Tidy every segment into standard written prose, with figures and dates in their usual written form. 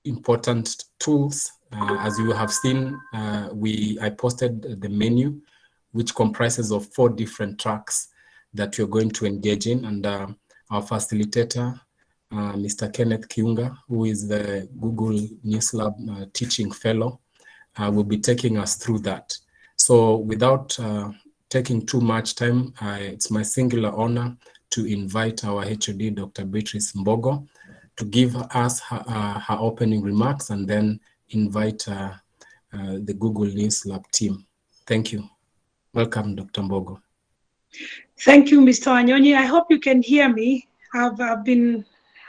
important tools. As you have seen, I posted the menu, which comprises of 4 different tracks that you're going to engage in. And our facilitator, Mr. Kenneth Kiunga, who is the Google News Lab teaching fellow, will be taking us through that. So without taking too much time, it's my singular honor to invite our HOD, Dr. Beatrice Mbogo, to give us her opening remarks and then invite the Google News Lab team. Thank you. Welcome, Dr. Mbogo. Thank you, Mr. Wanyonyi. I hope you can hear me. I've been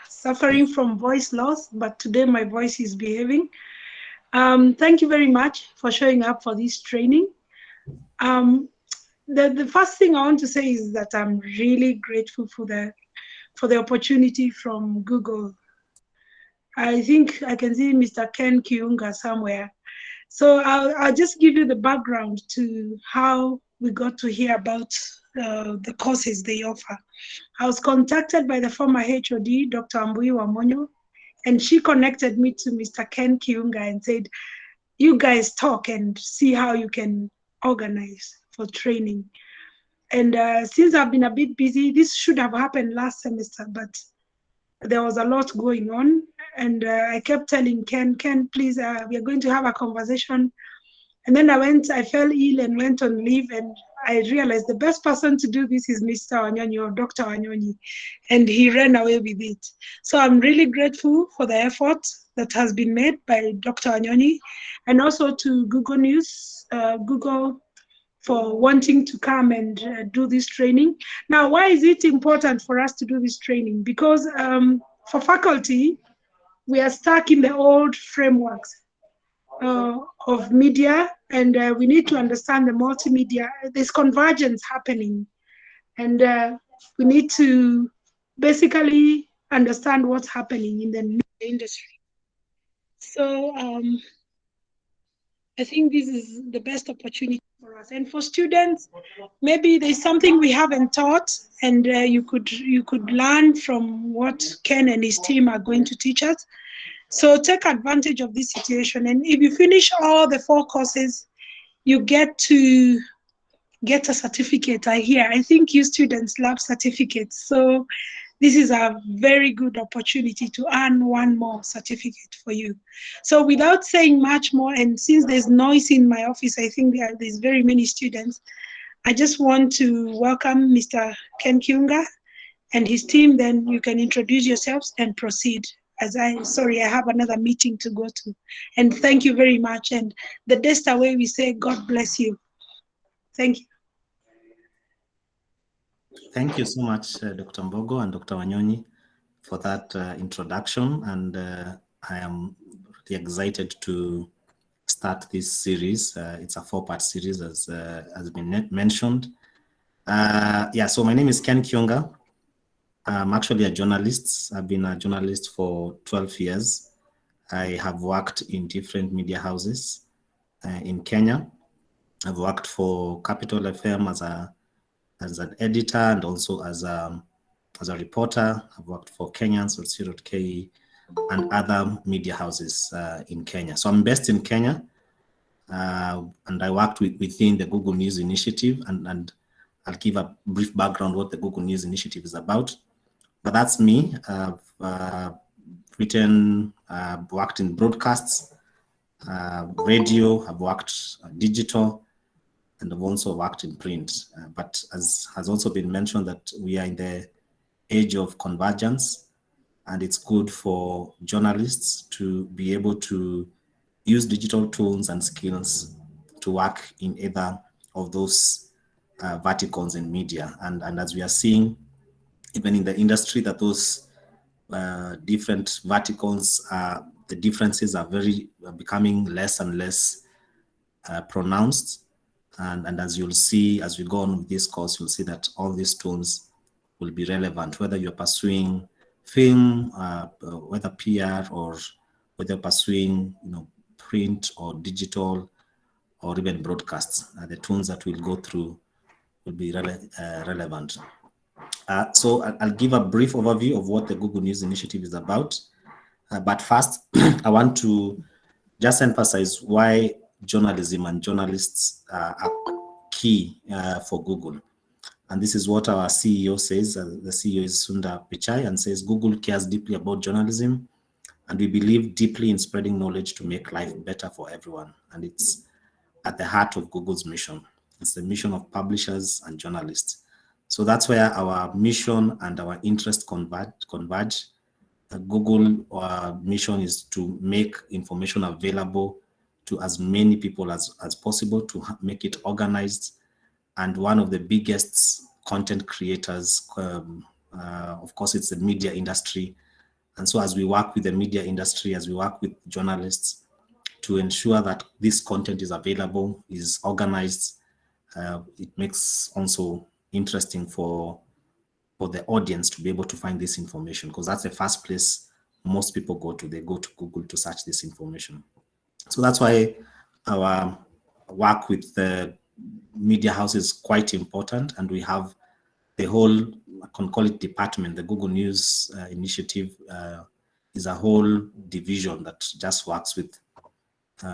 suffering from voice loss, but today my voice is behaving. Thank you very much for showing up for this training. The first thing I want to say is that I'm really grateful for the opportunity from Google. I think I can see Mr. Ken Kiunga somewhere. So I'll just give you the background to how we got to hear about the courses they offer. I was contacted by the former HOD, Dr. Ambui Wamonyo, and she connected me to Mr. Ken Kiunga and said, you guys talk and see how you can organize for training. And since I've been a bit busy, this should have happened last semester, but there was a lot going on. And I kept telling Ken, please, we are going to have a conversation. And then I fell ill and went on leave, and I realized the best person to do this is Mr. Wanyonyi or Dr. Wanyonyi, and he ran away with it. So I'm really grateful for the effort that has been made by Dr. Wanyonyi, and also to Google News, Google for wanting to come and do this training. Now, why is it important for us to do this training? Because for faculty, we are stuck in the old frameworks of media, and we need to understand the multimedia. There's convergence happening, and we need to basically understand what's happening in the media industry. So I think this is the best opportunity for us. And for students, maybe there's something we haven't taught, and you could learn from what Ken and his team are going to teach us. So take advantage of this situation. And if you finish all the 4 courses, you get to get a certificate. I think you students love certificates. So this is a very good opportunity to earn 1 more certificate for you. So without saying much more, and since there's noise in my office, I think there's very many students, I just want to welcome Mr. Ken Kiunga and his team. Then you can introduce yourselves and proceed. I have another meeting to go to. And thank you very much. And the Desta way we say, God bless you. Thank you. Thank you so much, Dr. Mbogo and Dr. Wanyonyi, for that introduction. And I am really excited to start this series. It's a 4-part series, as has been mentioned. So my name is Ken Kiunga. I'm actually a journalist. I've been a journalist for 12 years. I have worked in different media houses in Kenya. I've worked for Capital FM as an editor and also as a reporter. I've worked for Kenyans.co.ke and other media houses in Kenya. So I'm based in Kenya, and I worked within the Google News Initiative, and I'll give a brief background what the Google News Initiative is about. But that's me. I've worked in broadcasts, radio, I've worked digital, and I've also worked in print. But as has also been mentioned, that we are in the age of convergence, and it's good for journalists to be able to use digital tools and skills to work in either of those verticals in media. And as we are seeing, even in the industry, that those different verticals, the differences are becoming less and less pronounced. And as you'll see, as we go on with this course, you'll see that all these tools will be relevant, whether you're pursuing film, whether PR, or whether pursuing print or digital, or even broadcasts. The tools that we'll go through will be relevant. So I'll give a brief overview of what the Google News Initiative is about. But first, I want to just emphasize why journalism and journalists are key for Google. And this is what our CEO says. The CEO is Sundar Pichai, and says Google cares deeply about journalism, and we believe deeply in spreading knowledge to make life better for everyone. And it's at the heart of Google's mission. It's the mission of publishers and journalists. So that's where our mission and our interests converge. Google mission is to make information available to as many people as possible, to make it organized. And one of the biggest content creators, of course, it's the media industry. And so as we work with the media industry, as we work with journalists to ensure that this content is available, is organized, it makes also interesting for the audience to be able to find this information, because that's the first place most people go to. They go to Google to search this information. So that's why our work with the media house is quite important, and we have the whole, I can call it department, the Google News Initiative is a whole division that just works with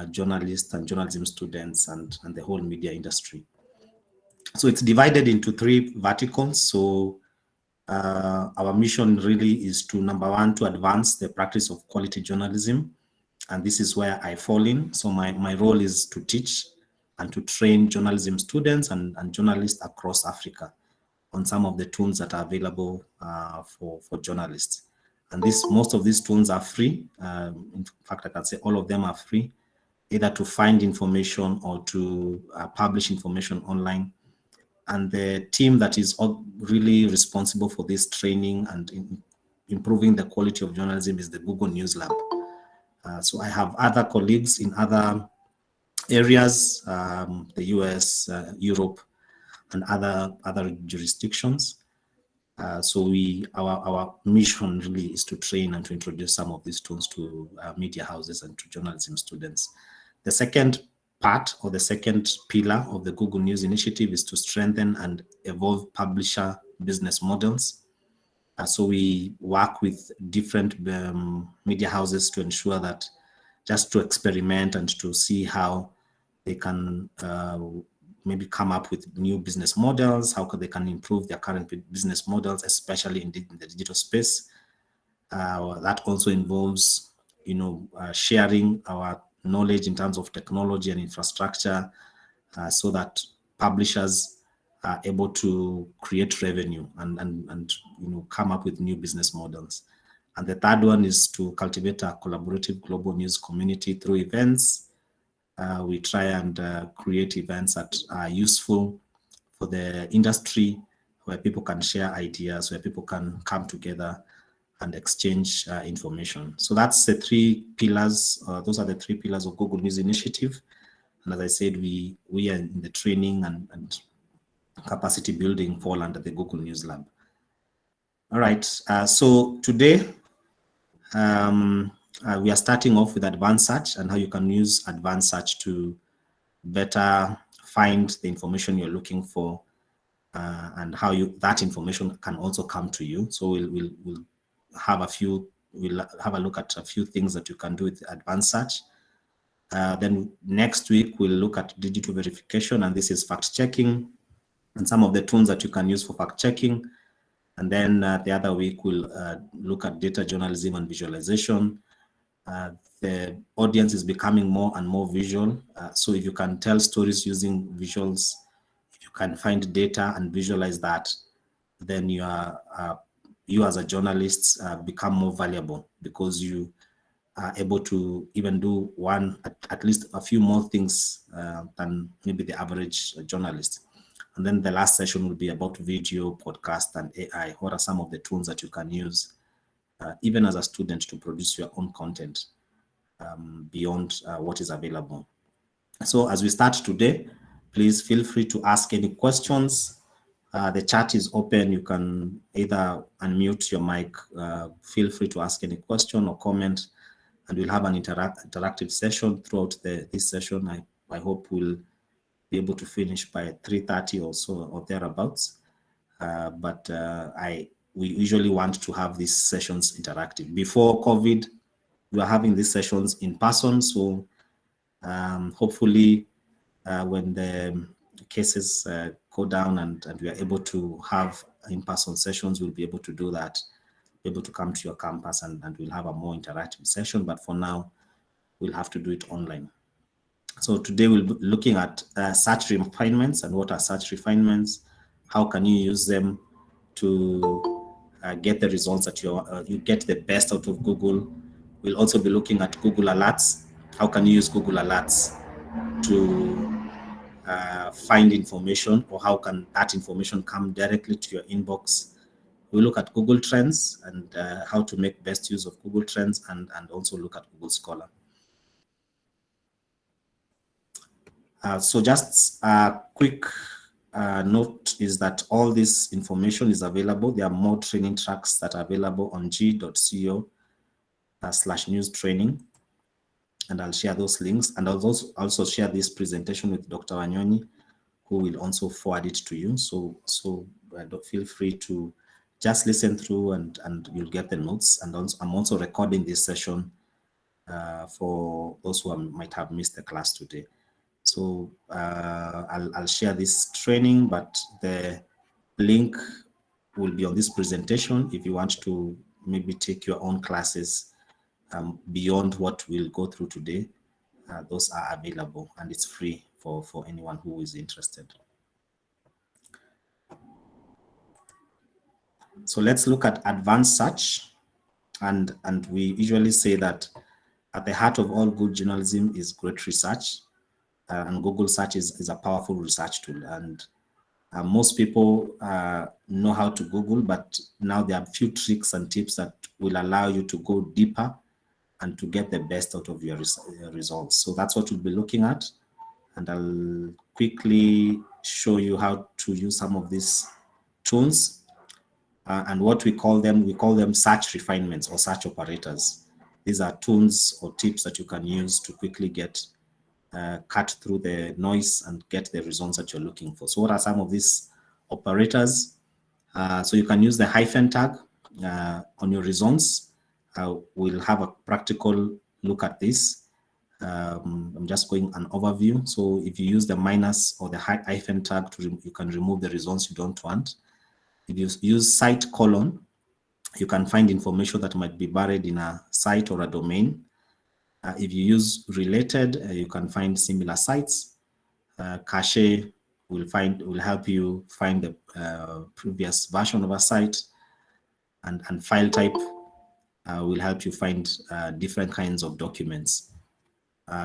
journalists and journalism students and the whole media industry. So it's divided into 3 verticals. So our mission really is to, number one, to advance the practice of quality journalism. And this is where I fall in. So my role is to teach and to train journalism students and journalists across Africa on some of the tools that are available for journalists. And most of these tools are free. In fact, I can say all of them are free, either to find information or to publish information online. And the team that is really responsible for this training and improving the quality of journalism is the Google News Lab. So I have other colleagues in other areas, the US, Europe, and other jurisdictions. So our mission really is to train and to introduce some of these tools to media houses and to journalism students. The second part, or the second pillar of the Google News Initiative, is to strengthen and evolve publisher business models. So we work with different media houses to ensure that, just to experiment and to see how they can maybe come up with new business models, how they can improve their current business models, especially in the digital space. That also involves, sharing our knowledge in terms of technology and infrastructure, so that publishers are able to create revenue and come up with new business models. And the third one is to cultivate a collaborative global news community through events. We try and create events that are useful for the industry, where people can share ideas, where people can come together and exchange information. So that's the 3 pillars. Those are the 3 pillars of Google News Initiative. And as I said, we are in the training and capacity building fall under the Google News Lab. All right. So today, we are starting off with advanced search and how you can use advanced search to better find the information you're looking for, and how that information can also come to you. So we'll have a look at a few things that you can do with advanced search. Then next week we'll look at digital verification, and this is fact checking and some of the tools that you can use for fact checking. And then the other week we'll look at data journalism and visualization. The audience is becoming more and more visual. So if you can tell stories using visuals, if you can find data and visualize that, then you as a journalist become more valuable, because you are able to even do at least a few more things than maybe the average journalist. And then the last session will be about video, podcast, and AI. What are some of the tools that you can use, even as a student, to produce your own content beyond what is available? So as we start today, please feel free to ask any questions. The chat is open. You can either unmute your mic, feel free to ask any question or comment, and we'll have an interactive session throughout this session. I hope we'll be able to finish by 3:30 or so, or thereabouts. But we usually want to have these sessions interactive. Before COVID, we are having these sessions in person. So hopefully when the cases go down and we are able to have in-person sessions, we'll be able to do that, be able to come to your campus and we'll have a more interactive session. But for now, we'll have to do it online. So today we'll be looking at search refinements and what are search refinements, how can you use them to get the results that you get the best out of Google. We'll also be looking at Google Alerts. How can you use Google Alerts to find information, or how can that information come directly to your inbox? We'll look at Google Trends and how to make best use of Google Trends, and also look at Google Scholar. So just a quick note is that all this information is available. There are more training tracks that are available on g.co/news training, and I'll share those links, and I'll also share this presentation with Dr. Wanyonyi, who will also forward it to you. So feel free to just listen through and you'll get the notes. And also, I'm also recording this session for those who might have missed the class today. So I'll share this training, but the link will be on this presentation. If you want to maybe take your own classes beyond what we'll go through today, those are available, and it's free for anyone who is interested. So let's look at advanced search. And we usually say that at the heart of all good journalism is great research. And Google search is a powerful research tool. And most people know how to Google, but now there are a few tricks and tips that will allow you to go deeper and to get the best out of your results. So that's what we'll be looking at. And I'll quickly show you how to use some of these tools. And what we call them search refinements or search operators. These are tools or tips that you can use to quickly get cut through the noise and get the results that you're looking for. So what are some of these operators? So you can use the hyphen tag on your results. We'll have a practical look at this. I'm just going an overview. So if you use the minus or the hyphen tag, you can remove the results you don't want. If you use site colon, you can find information that might be buried in a site or a domain. If you use related, you can find similar sites. Cache will help you find the previous version of a site, and file type will help you find different kinds of documents.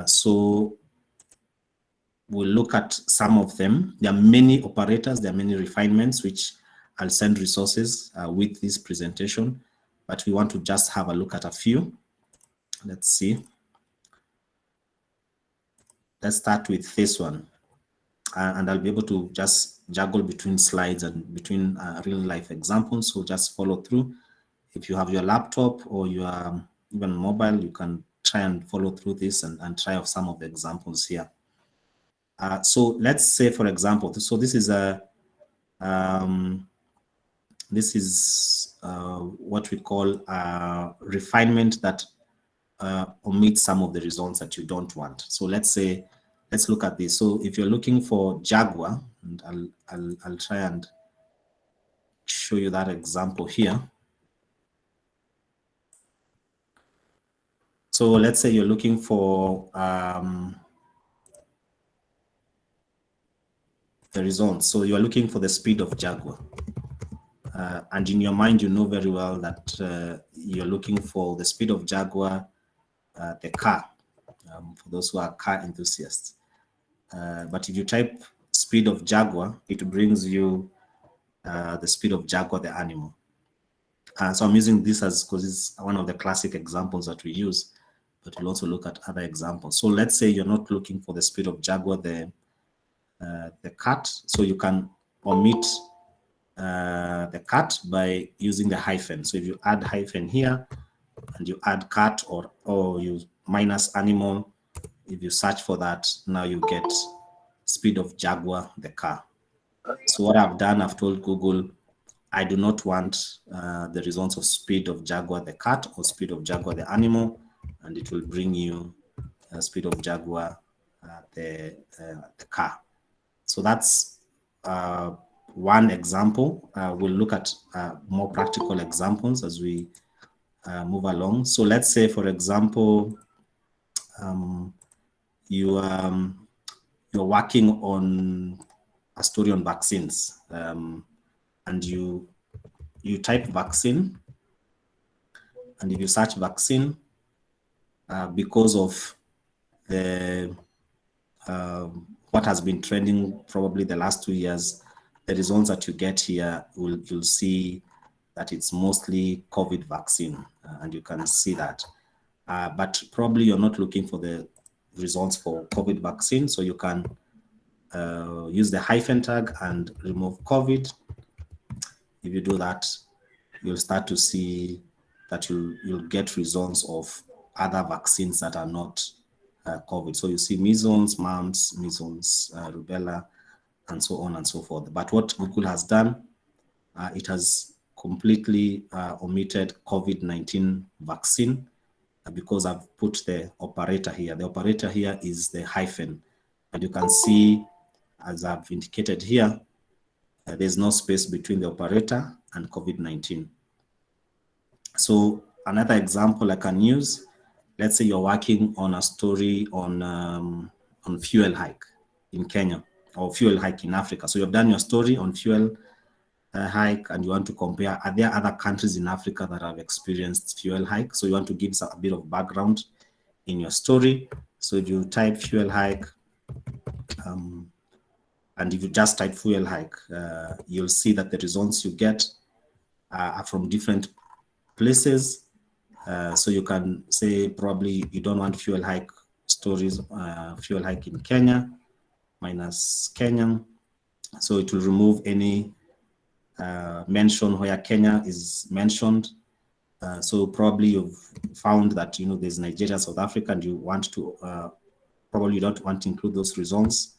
So we'll look at some of them. There are many operators, there are many refinements, which I'll send resources with this presentation, but we want to just have a look at a few. Let's see. Let's start with this one. And I'll be able to just juggle between slides and between real life examples. So just follow through. If you have your laptop or your even mobile, you can try and follow through this and try out some of the examples here. So let's say, for example, so this is a what we call a refinement that omits some of the results that you don't want. So let's look at this. So if you're looking for Jaguar, and I'll try and show you that example here. So let's say you're looking for the results. So you're looking for the speed of Jaguar. And in your mind, you know very well that you're looking for the speed of Jaguar, the car, for those who are car enthusiasts. But if you type speed of Jaguar, it brings you the speed of Jaguar, the animal. So I'm using this because it's one of the classic examples that we use, but we'll also look at other examples. So let's say you're not looking for the speed of Jaguar, the cat. So you can omit the cat by using the hyphen. So if you add hyphen here and you add cat or you minus animal, if you search for that, now you get speed of Jaguar, the car. So what I've done, I've told Google, I do not want the results of speed of Jaguar, the cat, or speed of Jaguar, the animal. and it will bring you speed of Jaguar, the car. So that's one example. We'll look at more practical examples as we move along. So let's say, for example, you're working on a story on vaccines, and you type vaccine, and if you search vaccine, because of the what has been trending probably the last 2 years, the results that you get here, you'll see that it's mostly COVID vaccine, and you can see that. But probably you're not looking for the results for COVID vaccine, so you can use the hyphen tag and remove COVID. If you do that, you'll start to see that you'll get results of other vaccines that are not COVID. So you see measles, mumps, measles, rubella, and so on and so forth. But what Google has done, it has completely omitted COVID-19 vaccine because I've put the operator here. The operator here is the hyphen. And you can see, as I've indicated here, there's no space between the operator and COVID-19. So another example I can use, let's say you're working on a story on fuel hike in Kenya, or fuel hike in Africa. So you've done your story on fuel hike, and you want to compare, are there other countries in Africa that have experienced fuel hike? So you want to give a bit of background in your story. So if you type fuel hike, and if you just type fuel hike, you'll see that the results you get are from different places. So you can say probably you don't want fuel hike stories, fuel hike in Kenya, minus Kenyan. So it will remove any mention where Kenya is mentioned. So probably you've found that, you know, there's Nigeria, South Africa, and you want to, probably you don't want to include those results.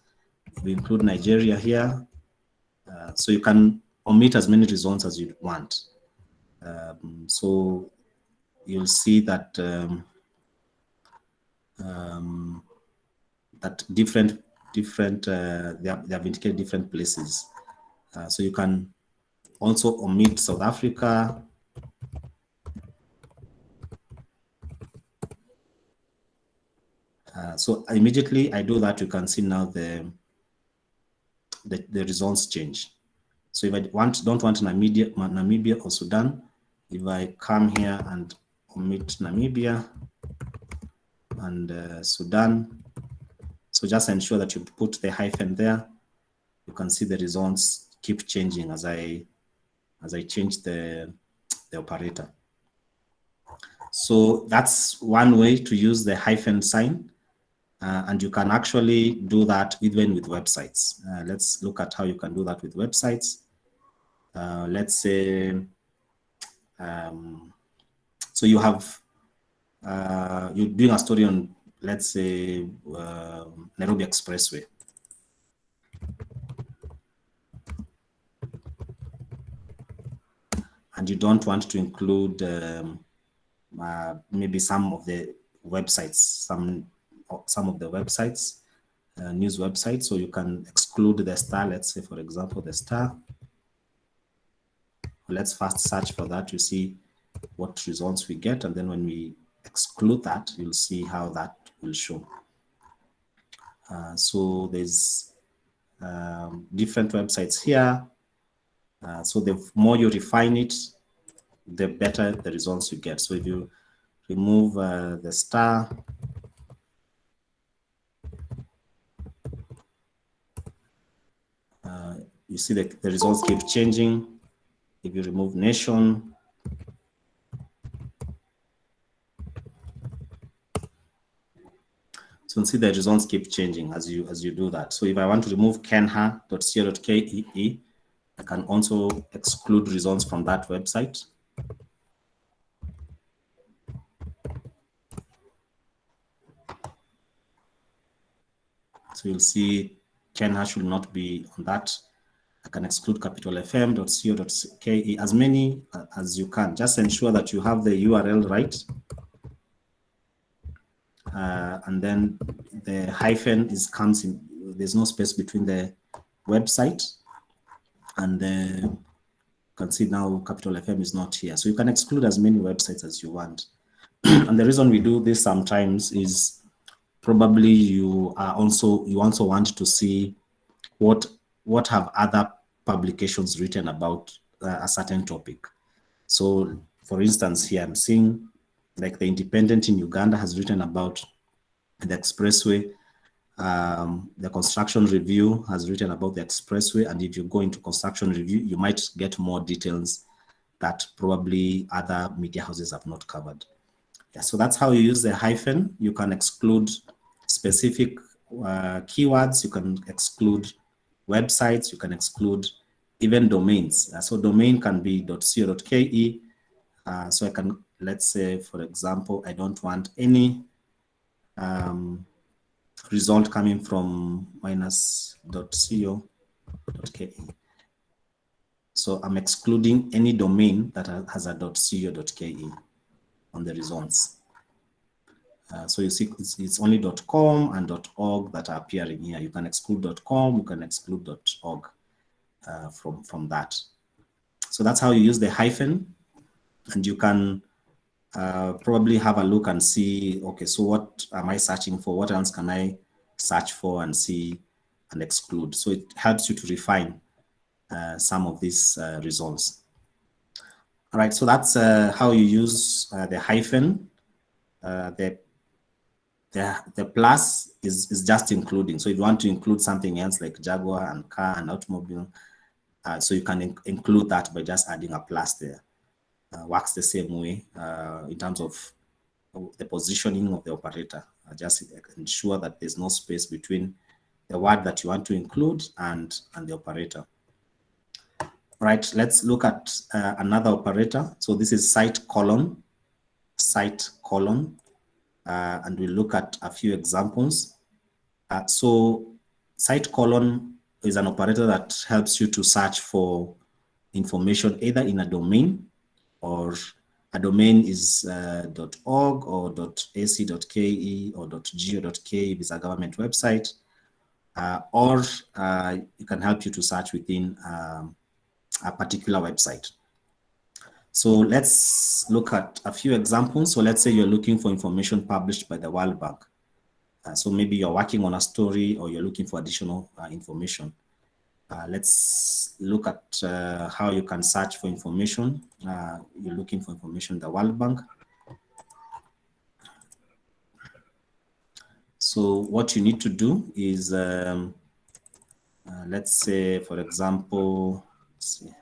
We include Nigeria here. So you can omit as many results as you want. So you'll see that that different they have indicated different places. So you can also omit South Africa. So immediately I do that, you can see now the results change. So if I don't want Namibia or Sudan, if I come here and omit Namibia and Sudan, so just ensure that you put the hyphen there. You can see the results keep changing as I change the operator. So that's one way to use the hyphen sign. And you can actually do that even with websites. Let's look at how you can do that with websites. Let's say, so you have, you're doing a story on, let's say, Nairobi Expressway. And you don't want to include maybe some of the websites, some of the websites, news websites. So you can exclude the star. Let's say, for example, the star. Let's first search for that. You see what results we get, and then when we exclude that, you'll see how that will show. So there's different websites here. So the more you refine it, the better the results you get. So if you remove the star, you see the results keep changing. If you remove nation, so you see the results keep changing as you do that. So if I want to remove kenha.co.ke, I can also exclude results from that website. So you'll see Kenha should not be on that. I can exclude capitalfm.co.ke, as many as you can. Just ensure that you have the URL right. and then the hyphen comes in, there's no space between the website and the, you can see now capital FM is not here. So you can exclude as many websites as you want. And the reason we do this sometimes is probably you also want to see what have other publications written about a certain topic. So for instance, here I'm seeing like the Independent in Uganda has written about the expressway. The Construction Review has written about the expressway, and if you go into Construction Review, you might get more details that probably other media houses have not covered. Yeah, so that's how you use the hyphen. You can exclude specific keywords, you can exclude websites, you can exclude even domains. So domain can be .co.ke. So I can, let's say, for example, I don't want any result coming from -.co.ke. So I'm excluding any domain that has a .co.ke on the results. So you see it's only .com and .org that are appearing here. You can exclude .com, you can exclude .org from that. So that's how you use the hyphen, and you can probably have a look and see, okay, so what am I searching for? What else can I search for and see and exclude? So it helps you to refine some of these results. All right, so that's how you use the hyphen. The plus is just including. So if you want to include something else like Jaguar and car and automobile, so you can include that by just adding a plus there. Works the same way in terms of the positioning of the operator. Just ensure that there's no space between the word that you want to include and the operator. Right, let's look at another operator. So this is site colon, and we'll look at a few examples. So site colon is an operator that helps you to search for information either in a domain, or a domain is .org or .ac.ke or .go.ke if it's a government website, or it can help you to search within a particular website. So let's look at a few examples. So let's say you're looking for information published by the World Bank. So maybe you're working on a story or you're looking for additional information. Let's look at how you can search for information. You're looking for information in the World Bank. So what you need to do is, let's say, for example, let's see.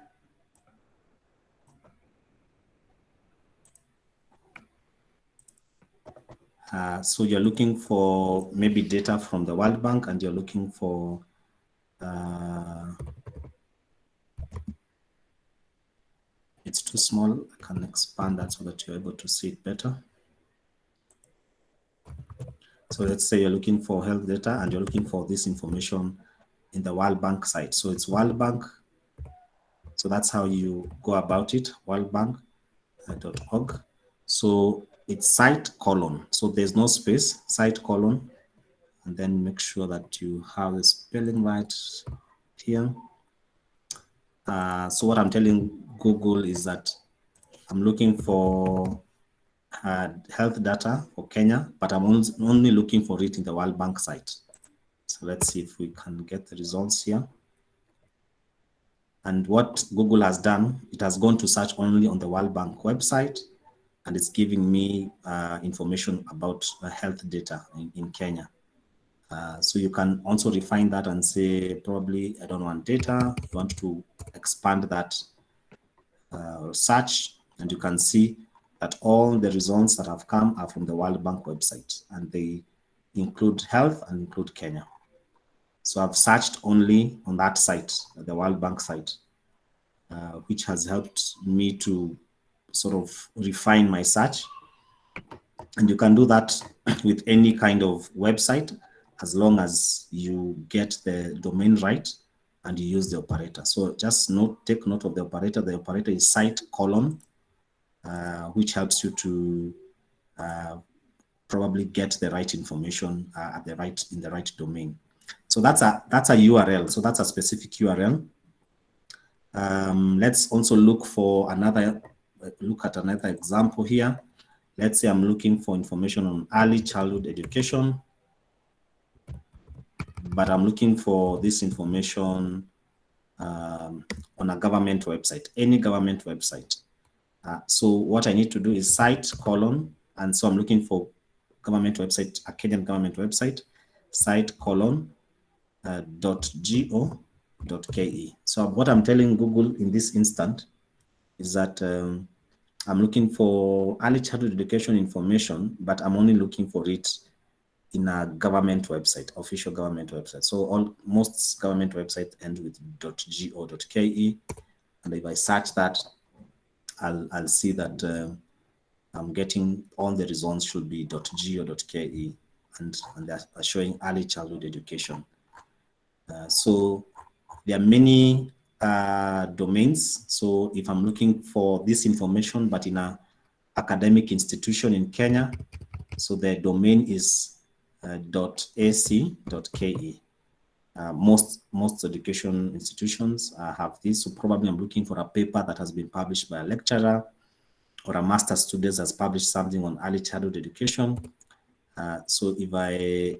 So you're looking for maybe data from the World Bank, and you're looking for it's too small. I can expand that so that you're able to see it better. So let's say you're looking for health data and you're looking for this information in the World Bank site. So it's World Bank. So that's how you go about it, worldbank.org. So it's site colon. So there's no space, site colon. And then make sure that you have the spelling right here. So what I'm telling Google is that I'm looking for health data for Kenya, but I'm only looking for it in the World Bank site. So let's see if we can get the results here. And what Google has done, it has gone to search only on the World Bank website, and it's giving me information about health data in Kenya. So you can also refine that and say, probably I don't want data, you want to expand that search, and you can see that all the results that have come are from the World Bank website, and they include health and include Kenya. So I've searched only on that site, the World Bank site, which has helped me to sort of refine my search. And you can do that with any kind of website, as long as you get the domain right and you use the operator. So just take note of the operator. The operator is site colon, which helps you to probably get the right information in the right domain. So that's a URL. So that's a specific URL. Let's also look at another example here. Let's say I'm looking for information on early childhood education, but I'm looking for this information on a government website, any government website. So what I need to do is cite : and so I'm looking for government website, a Kenyan government website, cite : .go.ke. So what I'm telling Google in this instant is that I'm looking for early childhood education information, but I'm only looking for it in a government website, official government website. So most government websites end with .go.ke, and if I search that, I'll see that I'm getting all the results should be .go.ke, and they're showing early childhood education. So there are many domains. So if I'm looking for this information, but in an academic institution in Kenya, so the domain is .ac.ke. Most education institutions have this. So probably I'm looking for a paper that has been published by a lecturer, or a master's student has published something on early childhood education. So if I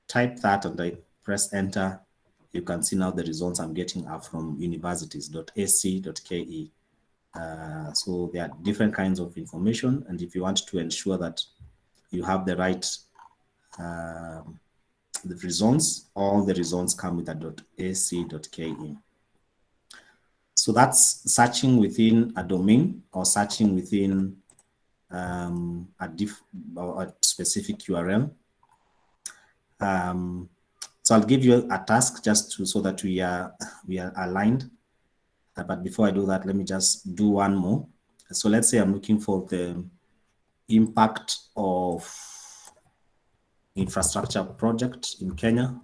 type that and I press enter, you can see now the results I'm getting are from universities.ac.ke. So there are different kinds of information, and if you want to ensure that you have the right the results, all the results come with a .ac.ke. So that's searching within a domain or searching within a specific URL. So I'll give you a task just so that we are aligned. But before I do that, let me just do one more. So let's say I'm looking for the impact of infrastructure project in Kenya.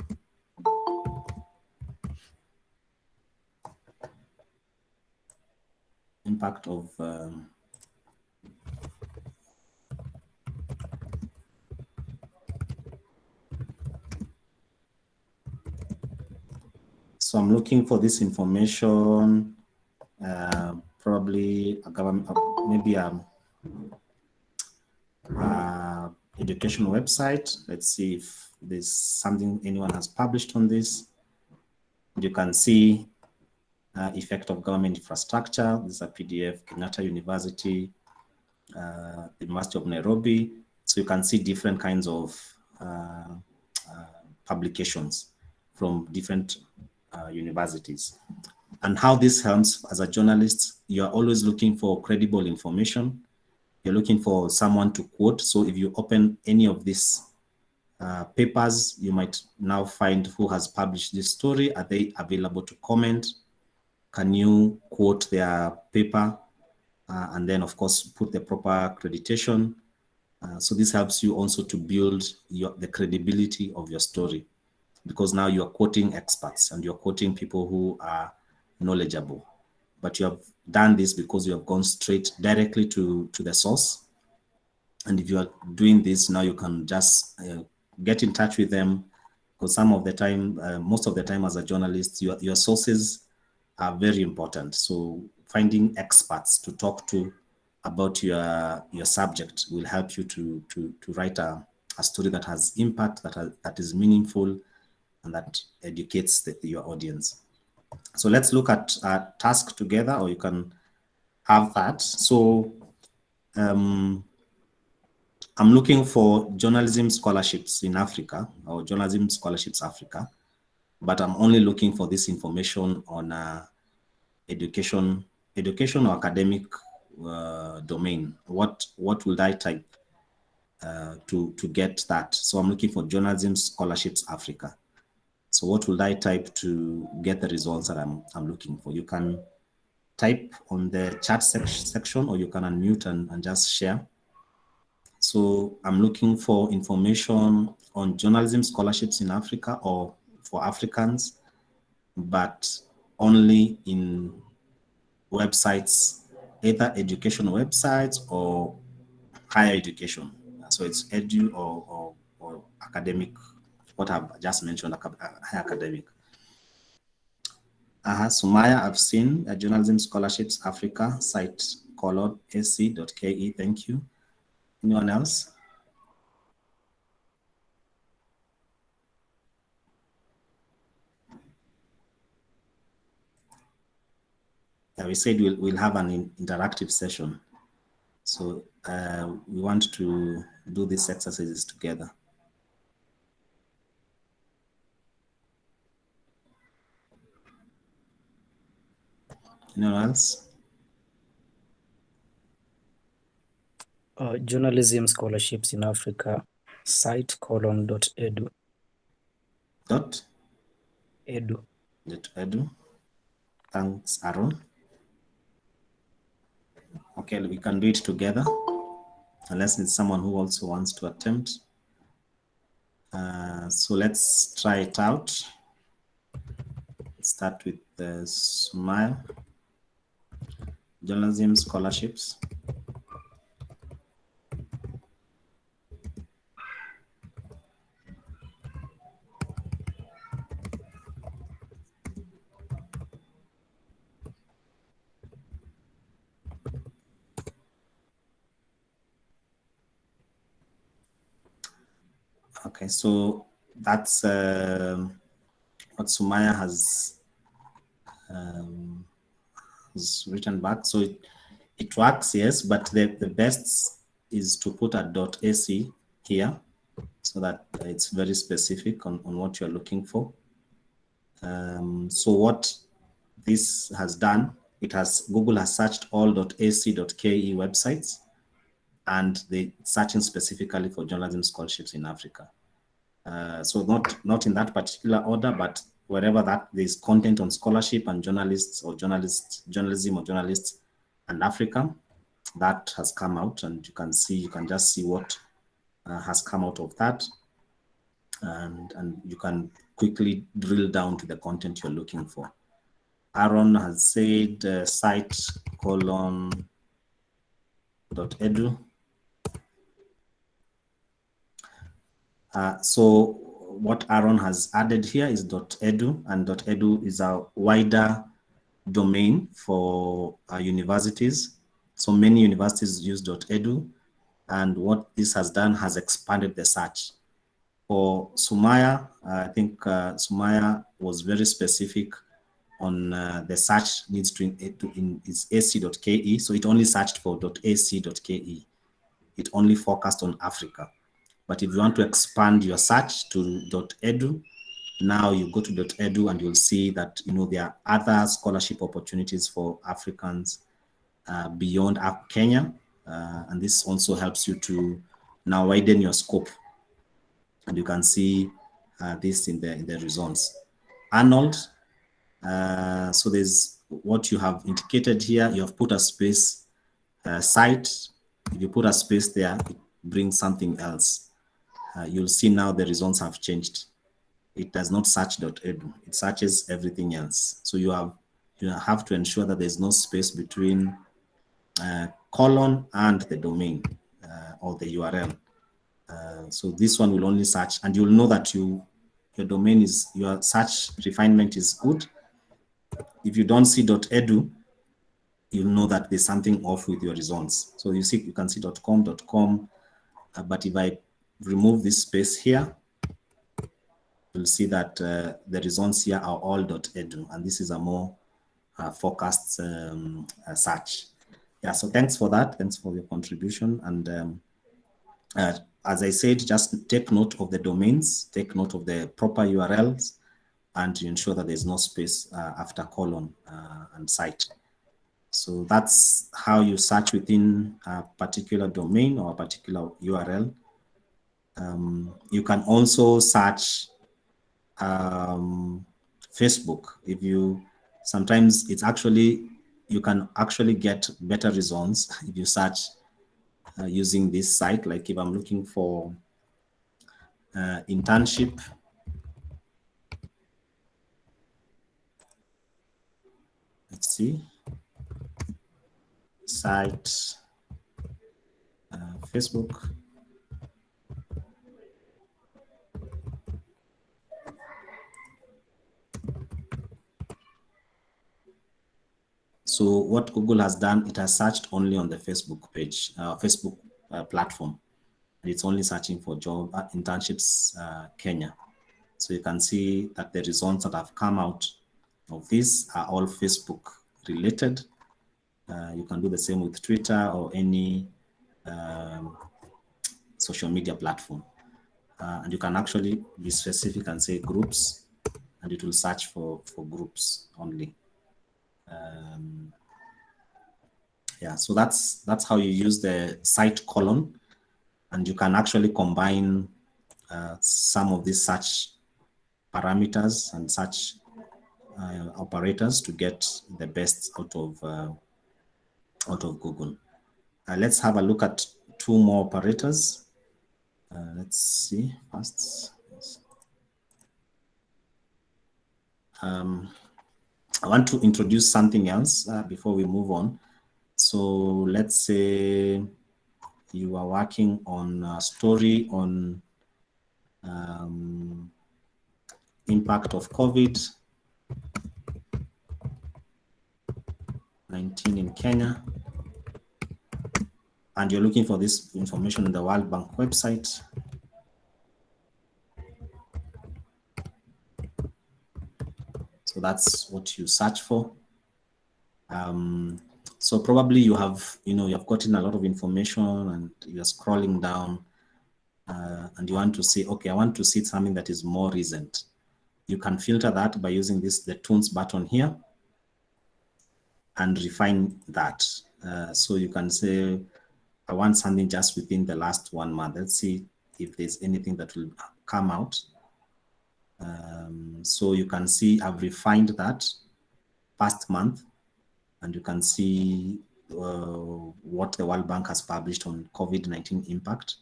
Impact of so I'm looking for this information, probably a government, maybe education website. Let's see if there's something anyone has published on this. You can see effect of government infrastructure. This is a PDF, Kenyatta University, the University of Nairobi. So you can see different kinds of publications from different universities. And how this helps as a journalist, you're always looking for credible information. You're looking for someone to quote. So if you open any of these papers, you might now find who has published this story. Are they available to comment? Can you quote their paper? And then, of course, put the proper accreditation. So this helps you also to build the credibility of your story, because now you're quoting experts and you're quoting people who are knowledgeable. But you have done this because you have gone straight directly to the source. And if you are doing this, now you can just get in touch with them, because some of the time, most of the time as a journalist, your sources are very important. So finding experts to talk to about your subject will help you to write a story that has impact, that is meaningful, and that educates your audience. So let's look at a task together, or you can have that. So I'm looking for journalism scholarships in Africa, or journalism scholarships Africa, but I'm only looking for this information on education or academic domain. What would I type to get that? So I'm looking for journalism scholarships Africa. So what would I type to get the results that I'm looking for? You can type on the chat section, or you can unmute and just share. So I'm looking for information on journalism scholarships in Africa, or for Africans, but only in websites, either education websites or higher education. So So it's edu or academic, what I've just mentioned, higher academic. Sumaya, I've seen Journalism Scholarships Africa site ac.ke. Thank you. Anyone else? We said we'll have an interactive session. So we want to do these exercises together. Anyone else? Journalism Scholarships in Africa, site :edu. Edu. Edu. Thanks, Aaron. Okay, we can do it together, unless it's someone who also wants to attempt. So let's try it out. Let's start with the Sumaya. Journalism Scholarships. Okay, so that's what Sumaya has written back. So it works, yes, but the best is to put a .ac here so that it's very specific on what you're looking for. So what this has done, Google has searched all .ac.ke websites, and they're searching specifically for journalism scholarships in Africa. So not in that particular order, but wherever that there's content on scholarship and journalism or journalists and Africa, that has come out, and you can just see what has come out of that, and you can quickly drill down to the content you're looking for. Aaron has said site :edu. So what Aaron has added here is .edu, and .edu is a wider domain for universities. So many universities use .edu, and what this has done has expanded the search. For Sumaya, I think Sumaya was very specific on the search needs to is ac.ke, so it only searched for .ac.ke. It only focused on Africa. But if you want to expand your search to .edu, now you go to .edu and you'll see that there are other scholarship opportunities for Africans beyond Kenya, and this also helps you to now widen your scope. And you can see this in the results. Arnold, so there's what you have indicated here. You have put a space site. If you put a space there, it brings something else. You'll see now the results have changed. It does not search .edu. It searches everything else. So you have to ensure that there's no space between colon and the domain or the URL. So this one will only search, and you'll know that your domain your search refinement is good. If you don't see .edu, you'll know that there's something off with your results. So you can see .com, but if I remove this space here, you'll see that the results here are all .edu, and this is a more focused search. Yeah, so thanks for that. Thanks for your contribution. And as I said, just take note of the domains, take note of the proper URLs, and to ensure that there's no space after colon and site. So that's how you search within a particular domain or a particular URL. You can also search Facebook. Sometimes you can actually get better results if you search using this site. Like if I'm looking for internship, let's see, site, Facebook. So what Google has done, it has searched only on the Facebook page, Facebook platform. And it's only searching for job internships Kenya. So you can see that the results that have come out of this are all Facebook related. You can do the same with Twitter or any social media platform. And you can actually be specific and say groups, and it will search for groups only. Yeah, so that's how you use the site colon, and you can actually combine some of these search parameters and search operators to get the best out of Google. Let's have a look at two more operators. Let's see first. I want to introduce something else before we move on. So let's say you are working on a story on impact of COVID-19 in Kenya, and you're looking for this information on the World Bank website. So that's what you search for. So probably you have gotten a lot of information and you're scrolling down and you want to see, okay, I want to see something that is more recent. You can filter that by using the tunes button here and refine that. So you can say, I want something just within the last 1 month. Let's see if there's anything that will come out. So you can see I've refined that past month, and you can see what the World Bank has published on COVID-19 impact,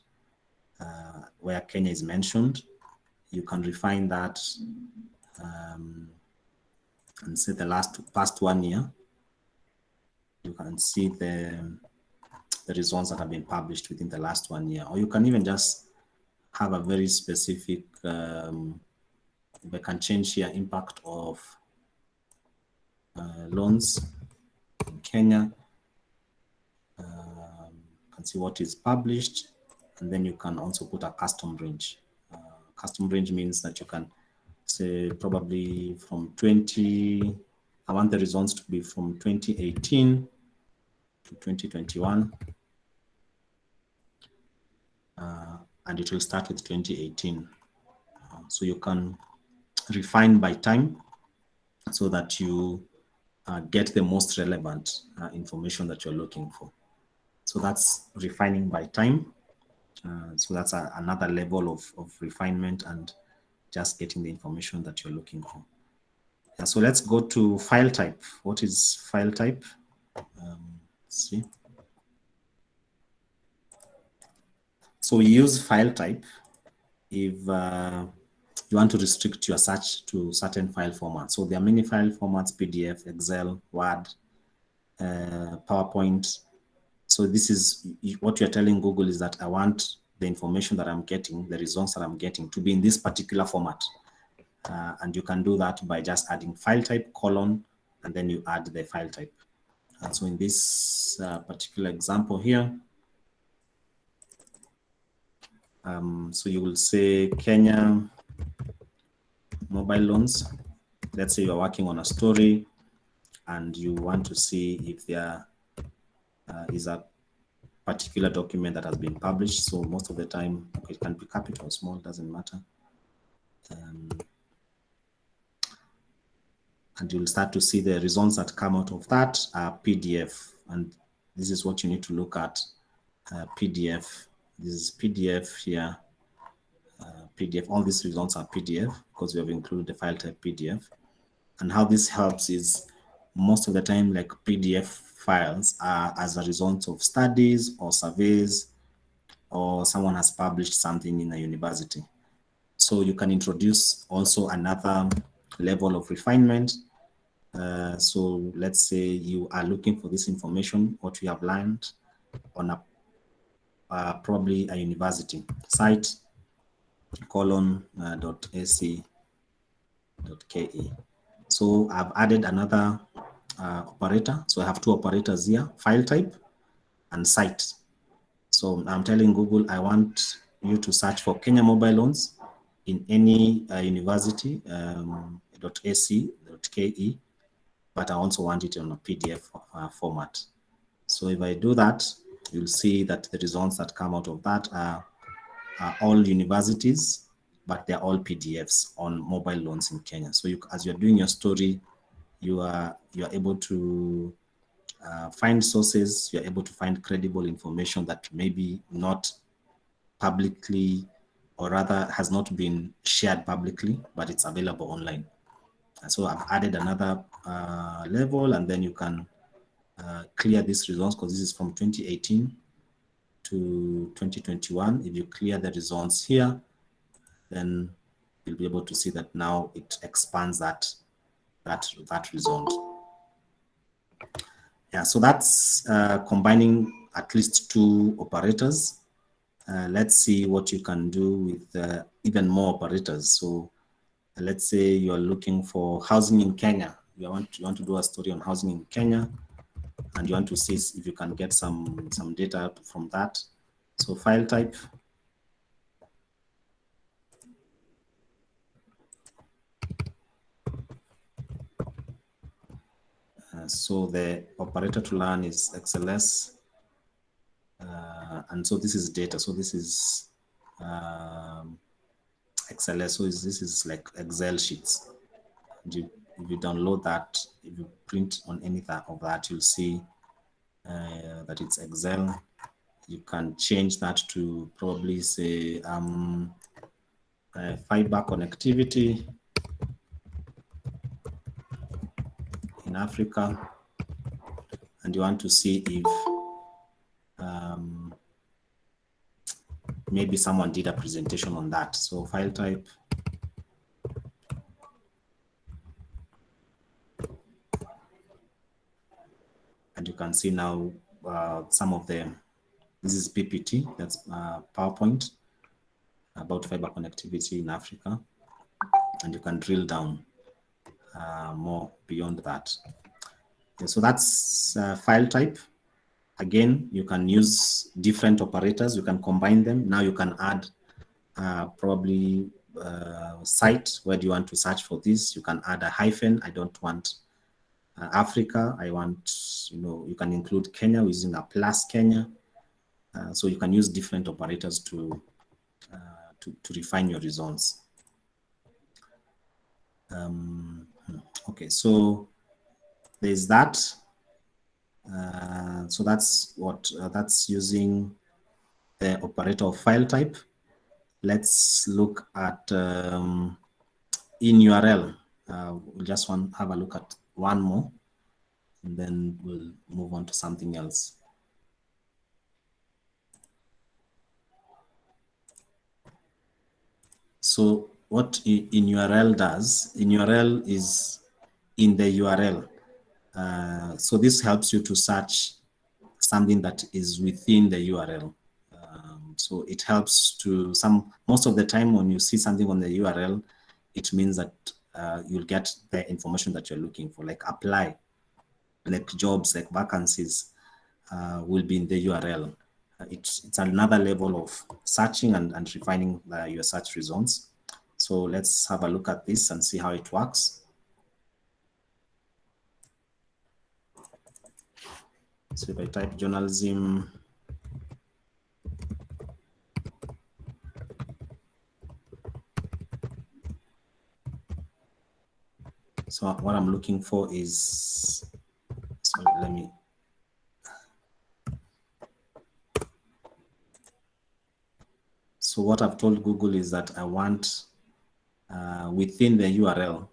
where Kenya is mentioned. You can refine that and see the past 1 year. You can see the results that have been published within the last 1 year, or you can even just have a very specific. We can change here impact of loans in Kenya. Can see what is published, and then you can also put a custom range. Custom range means that you can say probably from I want the results to be from 2018 to 2021, and it will start with 2018. So you can refine by time so that you get the most relevant information that you're looking for. So that's refining by time. So that's another level of refinement and just getting the information that you're looking for. Yeah, so let's go to file type. What is file type? Let's see. So we use file type if you want to restrict your search to certain file formats. So there are many file formats: PDF, Excel, Word, PowerPoint. So this is what you're telling Google is that I want the information that I'm getting, the results that I'm getting, to be in this particular format. And you can do that by just adding file type, colon, and then you add the file type. And so in this particular example here, so you will say Kenya mobile loans. Let's say you're working on a story and you want to see if there is a particular document that has been published. So most of the time, it can be capital or small, doesn't matter. And you'll start to see the results that come out of that are PDF. And this is what you need to look at, PDF. This is PDF here. PDF, all these results are PDF because we have included the file type PDF. And how this helps is most of the time, like PDF files are as a result of studies or surveys, or someone has published something in a university. So you can introduce also another level of refinement. So let's say you are looking for this information, what we have learned on probably a university site, .ac.ke. So I've added another operator. So I have two operators here, file type and site. So I'm telling Google, I want you to search for Kenya mobile loans in any university, .ac.ke, but I also want it on a PDF format. So if I do that, you'll see that the results that come out of that are all universities, but they're all PDFs on mobile loans in Kenya. So as you're doing your story, you are able to find sources, you're able to find credible information that maybe not publicly, or rather has not been shared publicly, but it's available online. And so I've added another level, and then you can clear these results, because this is from 2018 to 2021. If you clear the results here, then you'll be able to see that now it expands that result. Yeah, so that's combining at least two operators. Let's see what you can do with even more operators. So let's say you're looking for housing in Kenya. You want to do a story on housing in Kenya, and you want to see if you can get some data from that. So file type. So the operator to learn is XLS. And so this is data. So this is XLS. So this is like Excel sheets. If you download that, if you print on any of that, you'll see that it's Excel. You can change that to probably say fiber connectivity in Africa, and you want to see if maybe someone did a presentation on that. So file type. And you can see now some of them. This is PPT, that's PowerPoint about fiber connectivity in Africa. And you can drill down more beyond that. Okay, so that's file type. Again, you can use different operators. You can combine them. Now you can add probably site. Where do you want to search for this? You can add a hyphen. I don't want Africa. I want, you can include Kenya using a plus Kenya. So you can use different operators to refine your results. Okay, so there's that. So that's what that's using the operator of file type. Let's look at in URL. We'll just have a look at one more, and then we'll move on to something else. So what in URL does, in URL is in the URL. So this helps you to search something that is within the URL. So it helps to most of the time when you see something on the URL, it means that you'll get the information that you're looking for, like apply, like jobs, like vacancies will be in the URL. It's another level of searching and refining your search results. So let's have a look at this and see how it works. So if I type journalism, so what I'm looking for is, so what I've told Google is that I want within the URL,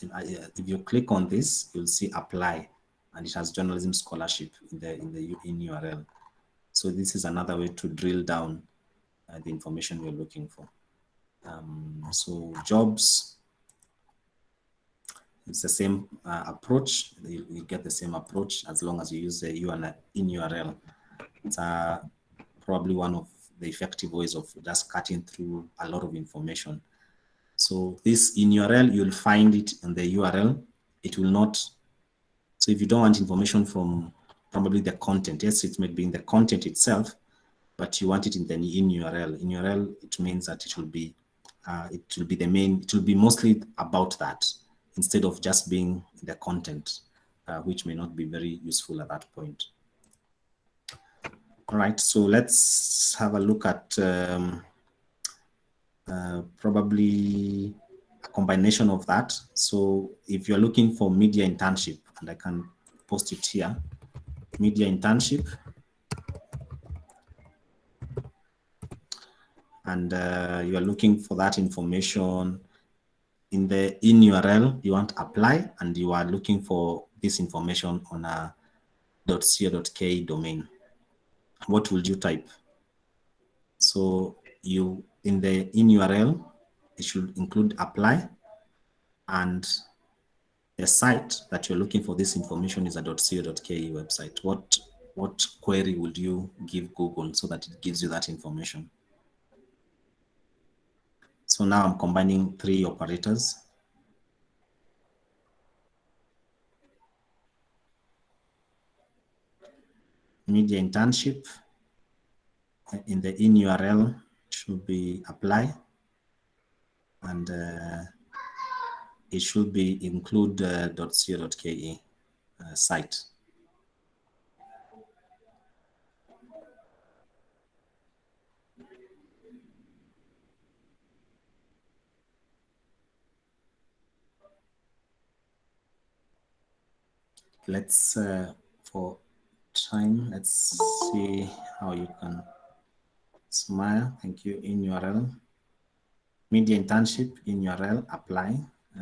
if you click on this, you'll see apply, and it has journalism scholarship in URL. So this is another way to drill down the information you're looking for. So jobs, it's the same approach. You get the same approach as long as you use the in URL. It's probably one of the effective ways of just cutting through a lot of information. So this in URL, you'll find it in the URL. It will not, So if you don't want information from probably the content, yes, it may be in the content itself, but you want it in the in URL. In URL, it means that it will be the main. It will be mostly about that instead of just being the content, which may not be very useful at that point. All right, so let's have a look at probably a combination of that. So if you're looking for media internship, and I can post it here, media internship, and you are looking for that information in URL, you want apply, and you are looking for this information on a .co.ke domain. What will you type? So you in URL, it should include apply, and the site that you're looking for this information is a .co.ke website. What query would you give Google so that it gives you that information? So now I'm combining three operators. Media internship, in the URL should be apply, and it should be include .co.ke site. Let's for time, let's see how you can smile. Thank you. In URL, media internship, in URL, apply,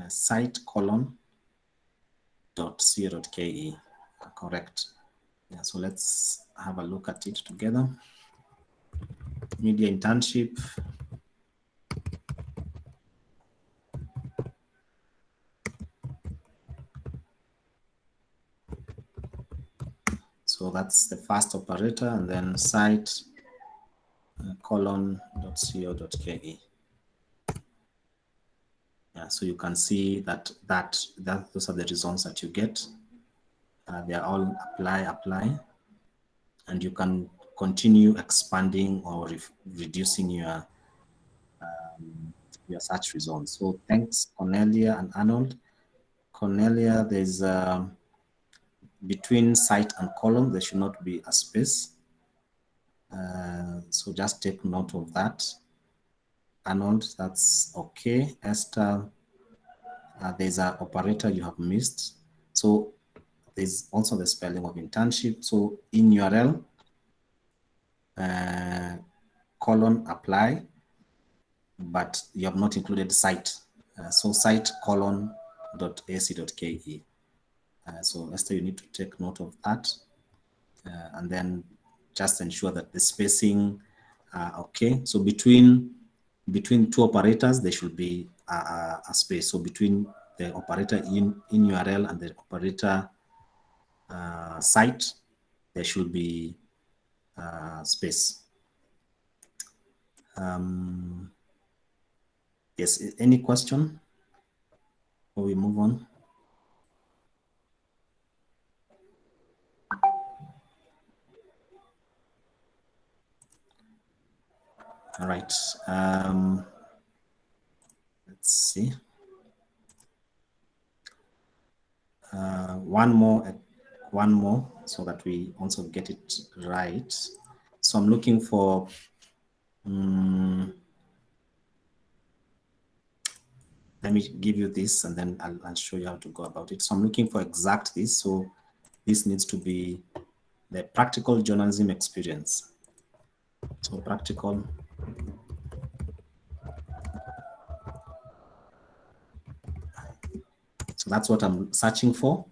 site : .co.ke. Correct. Yeah, so let's have a look at it together. Media internship. So that's the first operator, and then site : .co.ke. Yeah, so you can see that those are the results that you get. They are all apply, and you can continue expanding or reducing your search results. So thanks, Cornelia and Arnold. Cornelia, there's between site and column, there should not be a space. So just take note of that. Arnold, that's okay. Esther, there's an operator you have missed. So there's also the spelling of internship. So in URL, apply, but you have not included site. So site : .ac.ke. So Esther, you need to take note of that, and then just ensure that the spacing, okay. So between two operators, there should be a space. So between the operator in URL and the operator site, there should be space. Yes, any question before we move on? All right. Let's see. One more, so that we also get it right. So I'm looking for. Let me give you this, and then I'll show you how to go about it. So I'm looking for exact this. So this needs to be the practical journalism experience. So practical. So that's what I'm searching for,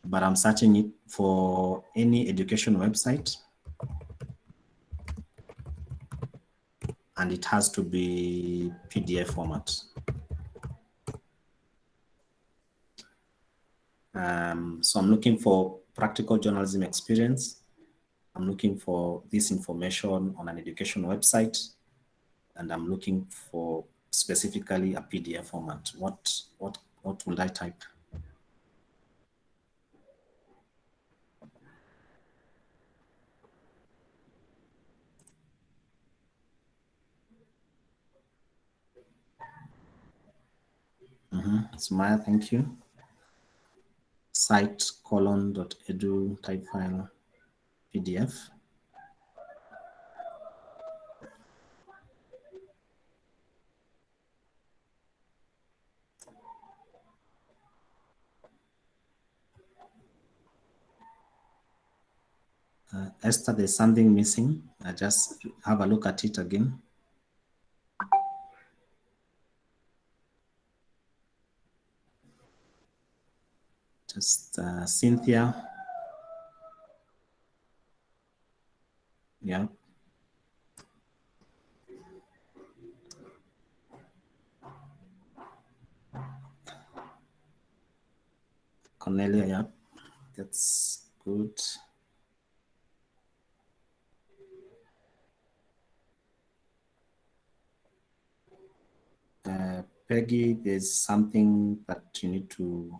but I'm searching it for any education website, and it has to be PDF format. So I'm looking for practical journalism experience. I'm looking for this information on an education website, and I'm looking for specifically a PDF format. What would I type? Sumaya, thank you. Site:/edu type file PDF. Esther, there's something missing. I just have a look at it again. Just Cynthia. Yeah. Cornelia, yeah. That's good. Peggy, there's something that you need to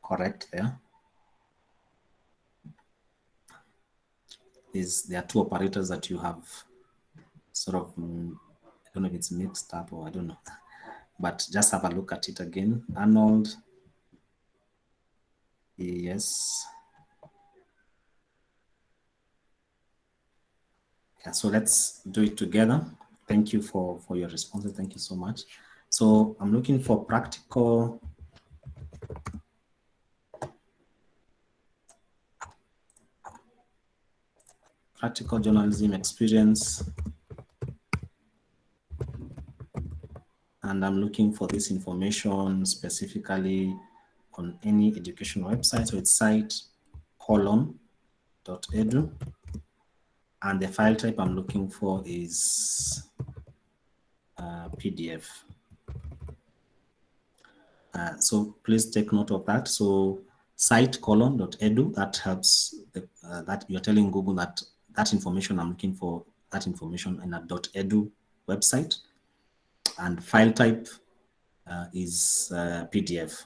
correct there. There are two operators that you have sort of, I don't know if it's mixed up or I don't know, but just have a look at it again. Arnold, yes. Yeah, so let's do it together. Thank you for your responses. Thank you so much. So I'm looking for practical journalism experience. And I'm looking for this information specifically on any education website. So it's site:/edu. And the file type I'm looking for is PDF. So please take note of that. So site:/edu, that helps that you're telling Google that information I'm looking for, that information in a .edu website. And file type is PDF.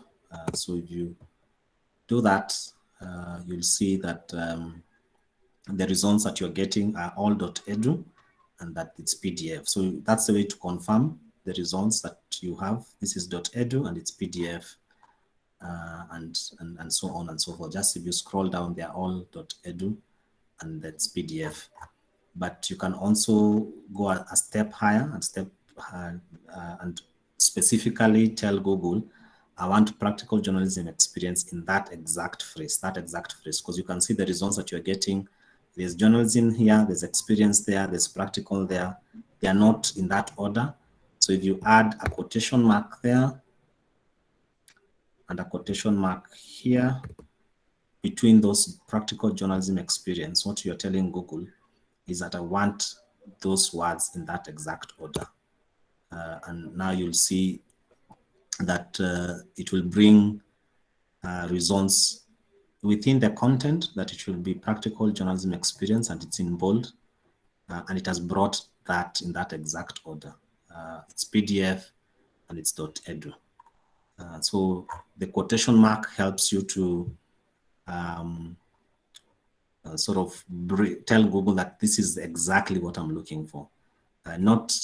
So if you do that, you'll see that the results that you're getting are all .edu and that it's PDF. So that's the way to confirm the results that you have. This is .edu and it's PDF, and so on and so forth. Just if you scroll down, they're all .edu and that's PDF. But you can also go a step higher and specifically tell Google, I want practical journalism experience in that exact phrase, because you can see the results that you're getting. There's journalism here, there's experience there, there's practical there. They are not in that order. So if you add a quotation mark there and a quotation mark here between those practical journalism experience, what you're telling Google is that I want those words in that exact order. And now you'll see that it will bring results within the content, that it will be practical journalism experience and it's in bold, and it has brought that in that exact order. It's PDF and it's .edu. So the quotation mark helps you to sort of tell Google that this is exactly what I'm looking for. Not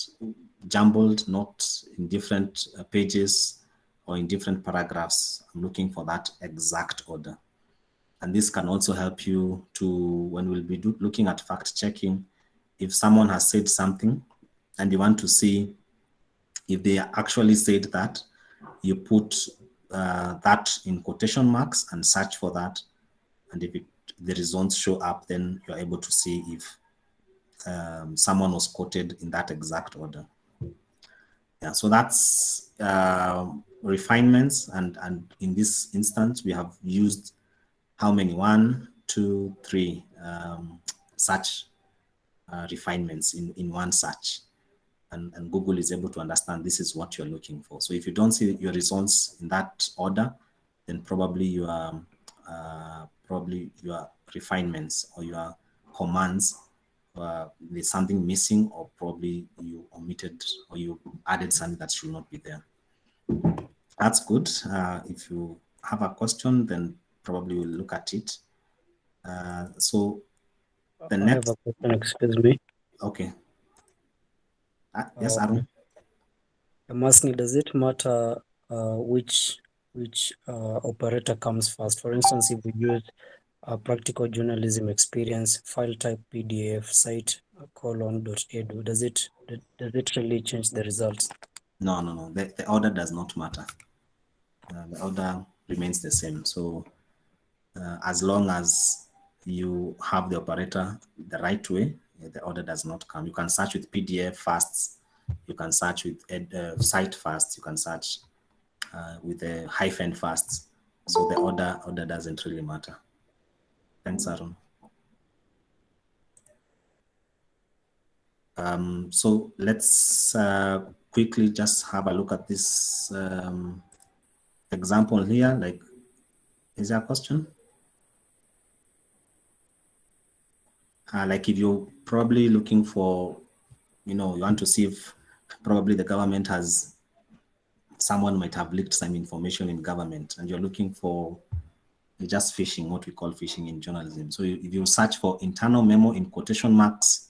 jumbled, not in different pages or in different paragraphs. I'm looking for that exact order. And this can also help you to, when we'll be looking at fact checking, if someone has said something and you want to see if they actually said that, you put that in quotation marks and search for that. And if the results show up, then you're able to see if someone was quoted in that exact order. Yeah, so that's refinements. And in this instance, we have used how many? 1, 2, 3 search refinements in one search. And Google is able to understand this is what you're looking for. So if you don't see your results in that order, then probably your refinements or your commands, there's something missing, or probably you omitted or you added something that should not be there. That's good. If you have a question, then probably we'll look at it. So the next. I have a question, excuse me. Okay. Yes, Arun. I'm asking, does it matter which operator comes first. For instance, if we use a practical journalism experience, file type PDF, site :edu, does it really change the results? No. The order does not matter. The order remains the same. So as long as you have the operator the right way, the order does not come. You can search with PDF first. You can search with site first. You can search with a hyphen first. So the order doesn't really matter. Thanks, Aaron. So let's quickly just have a look at this example here. Like, is there a question? Like if you're probably looking for, you want to see if probably the government has, someone might have leaked some information in government, and you're looking for just phishing, what we call phishing in journalism. So if you search for internal memo in quotation marks,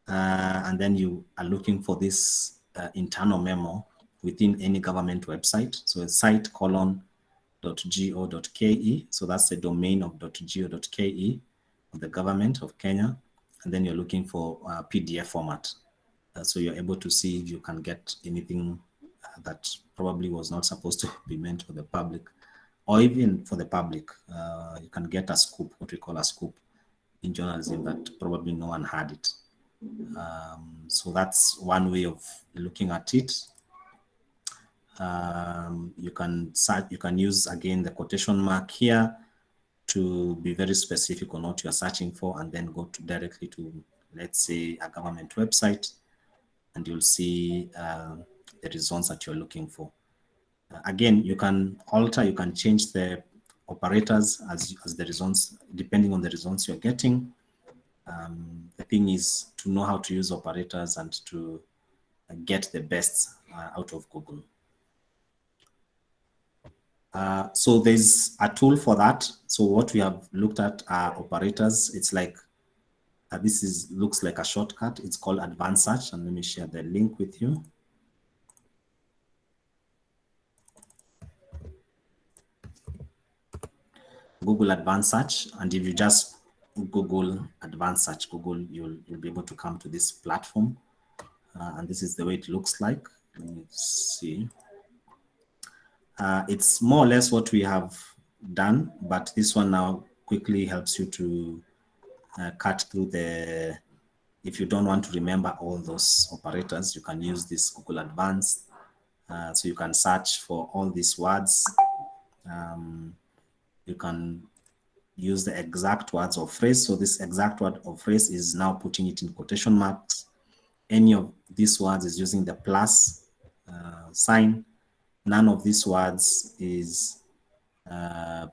and then you are looking for this internal memo within any government website. So a site :.go.ke. So that's the domain of .go.ke of the government of Kenya. And then you're looking for PDF format. So you're able to see if you can get anything that probably was not supposed to be meant for the public, or even for the public. You can get a scoop, what we call a scoop in journalism, that probably no one had it. So that's one way of looking at it. You can use again the quotation mark here to be very specific on what you're searching for, and then go directly to, let's say, a government website, and you'll see the results that you're looking for. Again, you can change the operators as the results, depending on the results you're getting. The thing is to know how to use operators and to get the best out of Google. So there's a tool for that. So what we have looked at are operators. It's like, looks like a shortcut. It's called Advanced Search, and let me share the link with you. Google Advanced Search, and if you just Google Advanced Search, you'll be able to come to this platform, and this is the way it looks like. Let me see. It's more or less what we have done, but this one now quickly helps you to cut through if you don't want to remember all those operators, you can use this Google Advanced. So you can search for all these words. You can use the exact words or phrase. So this exact word or phrase is now putting it in quotation marks. Any of these words is using the plus sign. None of these words is none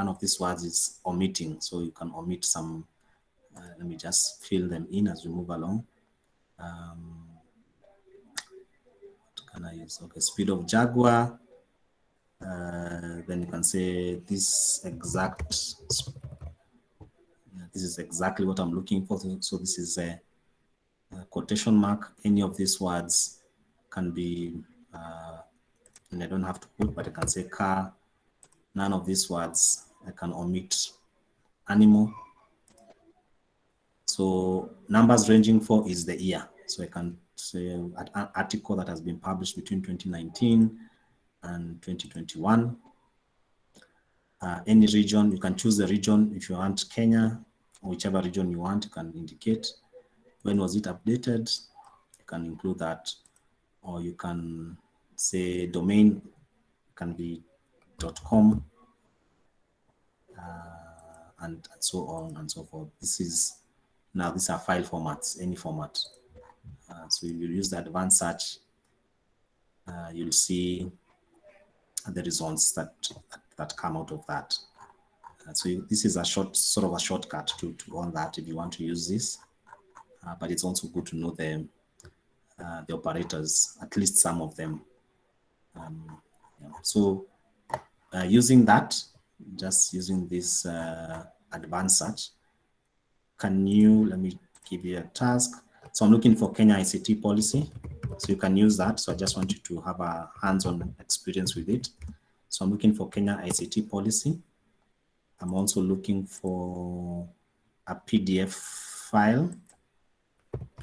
of these words is omitting. So you can omit some. Let me just fill them in as we move along. What can I use? Okay, speed of Jaguar. Then you can say this is exactly what I'm looking for. So this is a quotation mark. Any of these words can be, and I don't have to put, but I can say car. None of these words, I can omit animal. So numbers ranging for is the year. So I can say an article that has been published between 2019 and 2021. Any region, you can choose the region. If you want Kenya, or whichever region you want, you can indicate when was it updated. You can include that, or you can say domain can be .com, and so on and so forth. These are file formats, any format. So if you use the advanced search, you'll see the results that come out of that. So this is a sort of a shortcut to on that if you want to use this. But it's also good to know the operators, at least some of them. So using that, just using this advanced search, let me give you a task. So I'm looking for Kenya ICT policy. So you can use that. So I just want you to have a hands-on experience with it. So I'm looking for Kenya ICT policy. I'm also looking for a PDF file.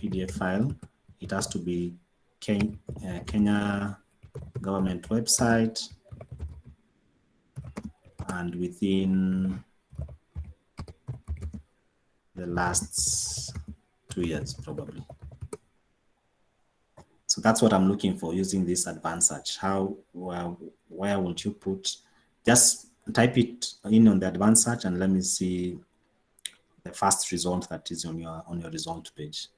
It has to be Kenya government website and within the last 2 years probably. So that's what I'm looking for using this advanced search. Where would you put, just type it in on the advanced search and let me see the first result that is on your result page.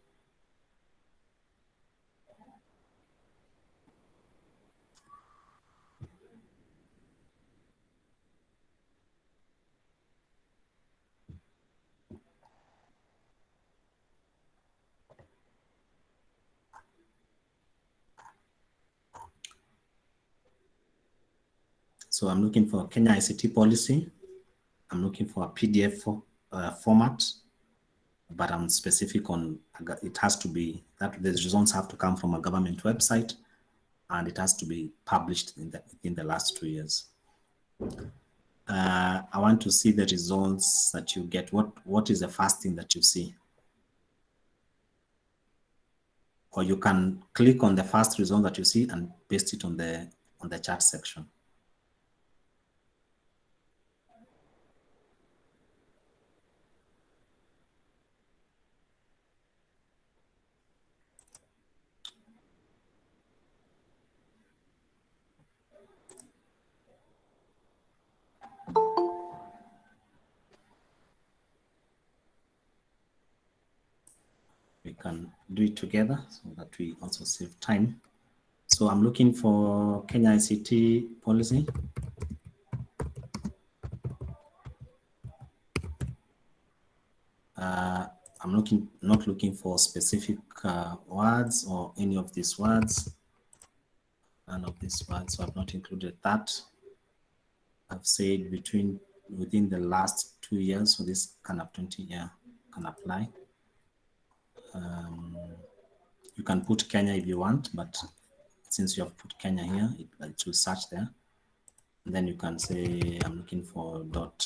So I'm looking for Kenya ICT policy. I'm looking for a PDF format, but I'm specific on, it has to be that the results have to come from a government website and it has to be published within the last 2 years. I want to see the results that you get. What is the first thing that you see? Or you can click on the first result that you see and paste it on the chat section. We can do it together so that we also save time. So I'm looking for Kenya ICT policy. I'm not looking for specific words or any of these words. None of these words, so I've not included that. I've said within the last 2 years, so this can up 20 year can apply. You can put Kenya if you want, but since you have put Kenya here, it will search there. And then you can say, I'm looking for dot.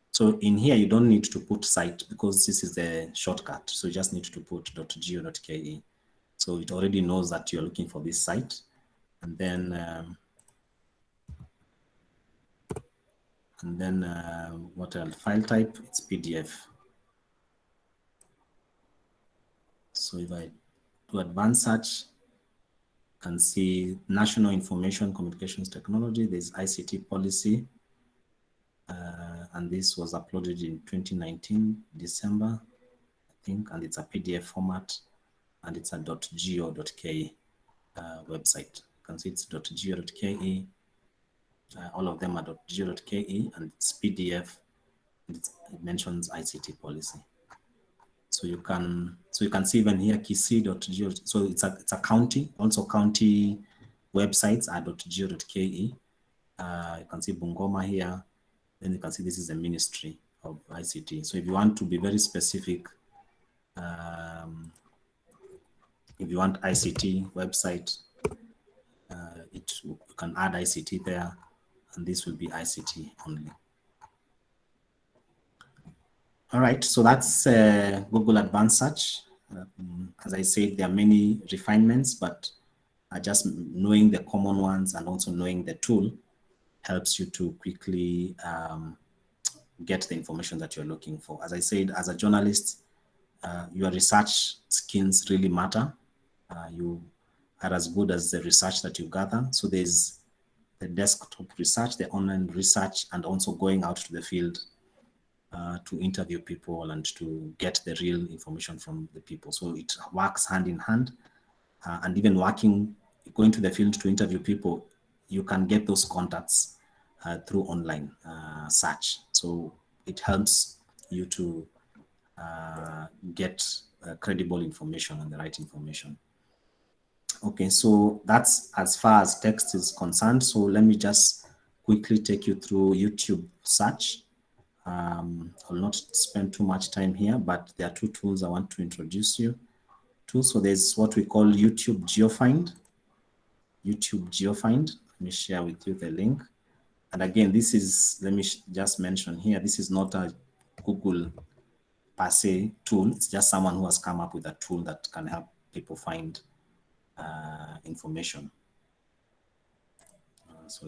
So in here, you don't need to put site because this is the shortcut. So you just need to put .go.ke. So it already knows that you're looking for this site. And then, what else? File type, it's PDF. So if I do advanced search, you can see National Information Communications Technology, there's ICT policy, and this was uploaded in 2019, December, I think, and it's a PDF format, and it's a .go.ke website. You can see it's .go.ke, all of them are .go.ke, and it's PDF, and it mentions ICT policy. So you can see even here Kisii.go. So it's a county. Also county websites are .go.ke. You can see Bungoma here. Then you can see this is the Ministry of ICT. So if you want to be very specific, if you want ICT website, you can add ICT there, and this will be ICT only. All right, so that's Google Advanced Search. As I said, there are many refinements, but just knowing the common ones and also knowing the tool helps you to quickly get the information that you're looking for. As I said, as a journalist, your research skills really matter. You are as good as the research that you gather. So there's the desktop research, the online research, and also going out to the field to interview people and to get the real information from the people. So it works hand in hand. And even going to the field to interview people, you can get those contacts through online search. So it helps you to get credible information and the right information. Okay, so that's as far as text is concerned. So let me just quickly take you through YouTube search. I will not spend too much time here, but there are two tools I want to introduce you too. So there's what we call YouTube GeoFind. YouTube GeoFind. Let me share with you the link. And again, this is, let me just mention here, this is not a Google per se tool. It's just someone who has come up with a tool that can help people find information. So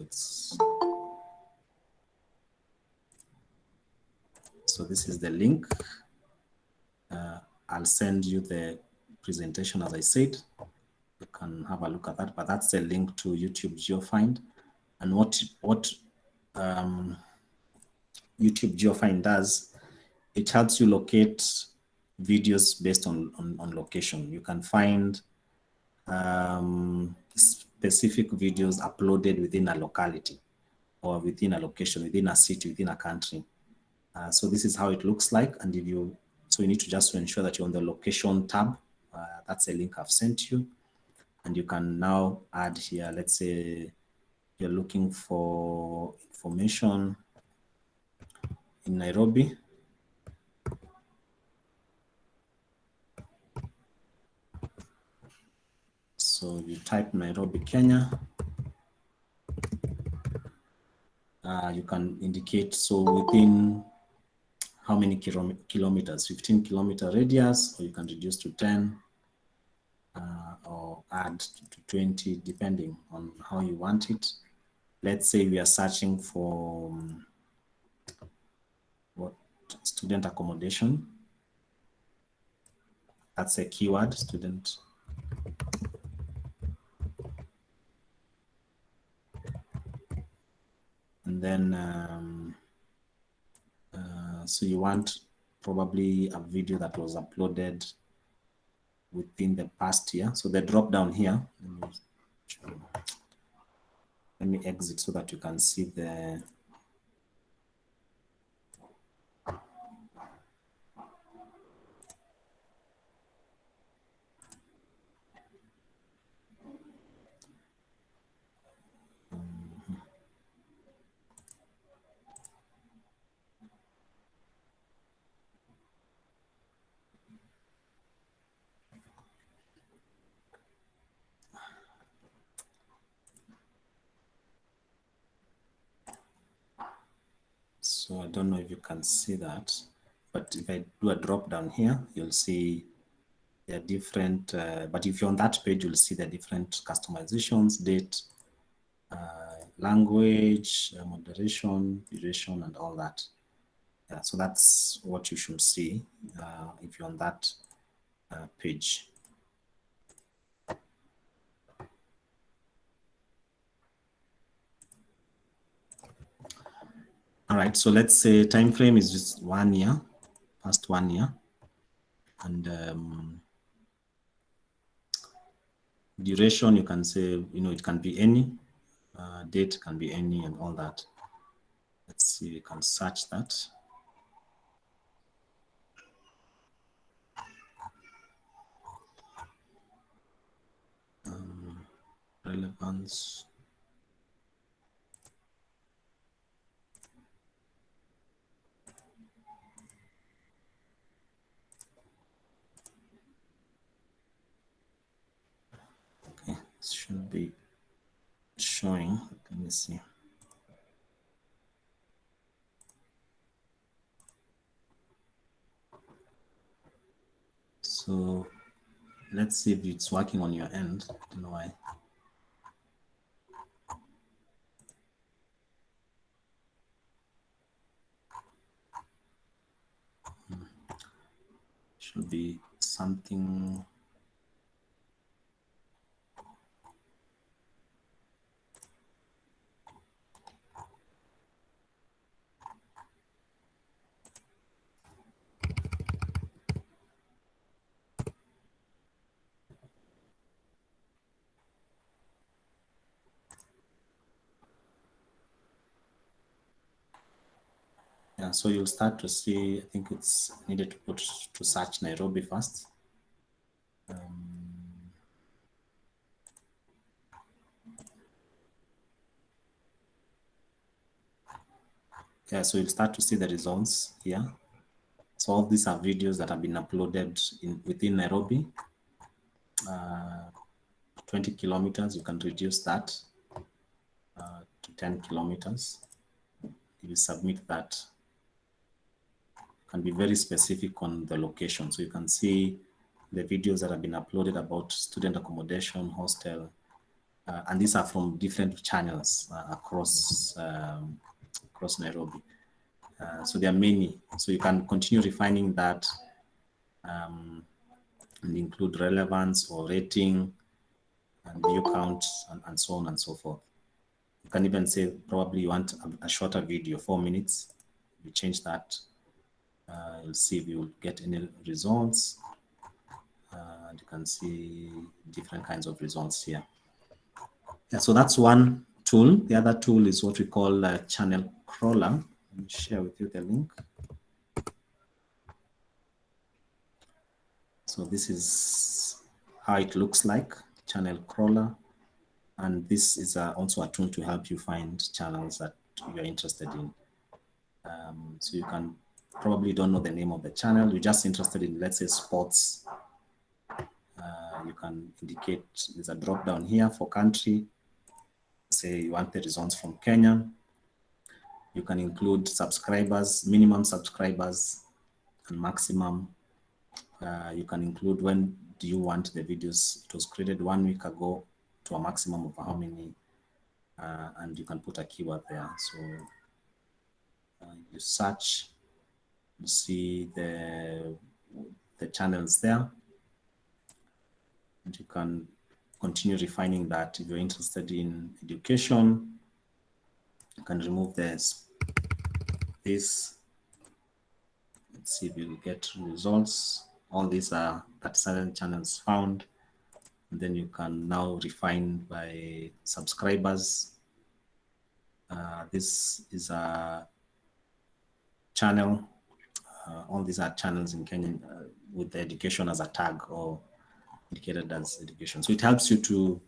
this is the link. I'll send you the presentation as I said. You can have a look at that, but that's the link to YouTube GeoFind. And what YouTube GeoFind does, it helps you locate videos based on location. You can find specific videos uploaded within a locality or within a location, within a city, within a country. So this is how it looks like. And if you, so you need to just ensure that you're on the location tab. That's a link I've sent you. And you can now add here, let's say you're looking for information in Nairobi. So you type Nairobi, Kenya. You can indicate, so within how many kilometers, 15-kilometer radius, or you can reduce to 10, or add to 20, depending on how you want it. Let's say we are searching for what, student accommodation. That's a keyword, student. And then, so you want probably a video that was uploaded within the past year. So the drop down here, let me exit so that you can see the so I don't know if you can see that, but if I do a drop down here, you'll see there are different, but if you're on that page, you'll see the different customizations, date, language, moderation, duration, and all that. Yeah, so that's what you should see if you're on that page. All right, so let's say time frame is just 1 year, past 1 year, and duration, you can say, you know, it can be any, date can be any, and all that. Let's see, we can search that. Relevance. Okay, this should be showing. Let me see. So let's see if it's working on your end. I don't know why. Should be something. Yeah, so you'll start to see, I think it's needed to put to search Nairobi first. Yeah, so you'll start to see the results here. So all these are videos that have been uploaded within Nairobi. 20 kilometers, you can reduce that to 10 kilometers. If you submit that, you can be very specific on the location. So you can see the videos that have been uploaded about student accommodation, hostel, and these are from different channels across Nairobi. So there are many. So you can continue refining that and include relevance or rating and view count and so on and so forth. You can even say probably you want a shorter video, 4 minutes. You change that. You'll see if you get any results. And you can see different kinds of results here. Yeah, so that's one tool. The other tool is what we call a channel crawler. Let me share with you the link. So this is how it looks like, channel crawler. And this is also a tool to help you find channels that you're interested in. So you can probably don't know the name of the channel. You're just interested in, let's say, sports. You can indicate there's a drop down here for country. Say you want the results from Kenya. You can include subscribers, minimum subscribers, and maximum. You can include when do you want the videos. It was created 1 week ago to a maximum of how many, and you can put a keyword there. So you search, you see the channels there, and you can continue refining that. If you're interested in education, you can remove this. Let's see if you get results. All these are 37 channels found. And then you can now refine by subscribers. This is a channel. All these are channels in Kenya with the education as a tag or indicated as education. So it helps you to,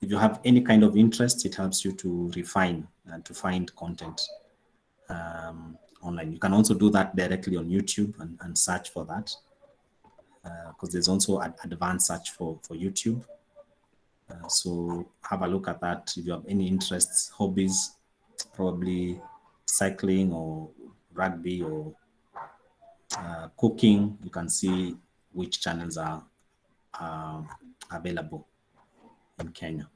if you have any kind of interest, it helps you to refine and to find content online. You can also do that directly on YouTube and search for that, because there's also an advanced search for YouTube. So have a look at that. If you have any interests, hobbies, probably cycling or rugby or cooking, you can see which channels are available in Kenya.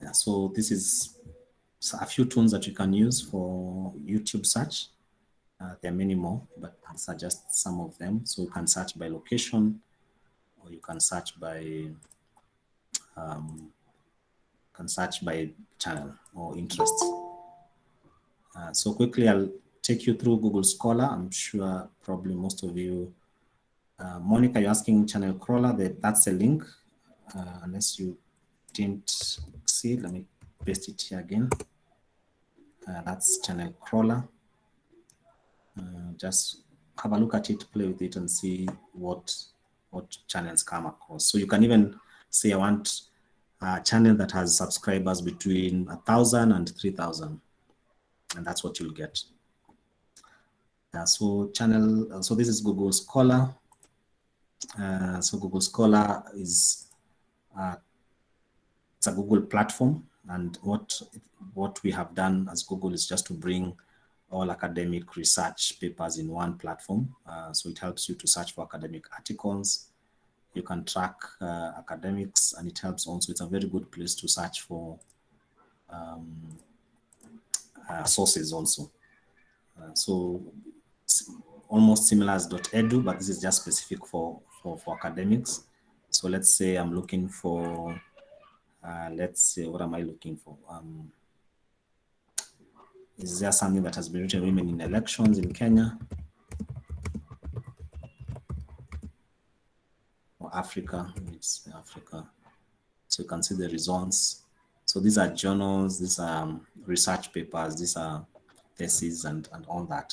Yeah, so this is a few tools that you can use for YouTube search. There are many more, but these are just some of them. So you can search by location, or you can search by channel or interest. So quickly, I'll take you through Google Scholar. I'm sure probably most of you, Monica, you're asking channel crawler. That's a link, unless you didn't see. Let me paste it here again. That's channel crawler. Just have a look at it, play with it, and see what channels come across. So you can even say, I want a channel that has subscribers between 1,000 and 3,000, and that's what you'll get. So this is Google Scholar. So Google Scholar is it's a Google platform, and what we have done as Google is just to bring all academic research papers in one platform. So it helps you to search for academic articles. You can track academics, and it helps also. It's a very good place to search for sources also. So it's almost similar as .edu, but this is just specific for academics. So let's say I'm looking for, let's say, what am I looking for? Is there something that has been written, women in elections in Kenya or Africa? It's Africa. So you can see the results. So these are journals, these are research papers, these are theses and all that.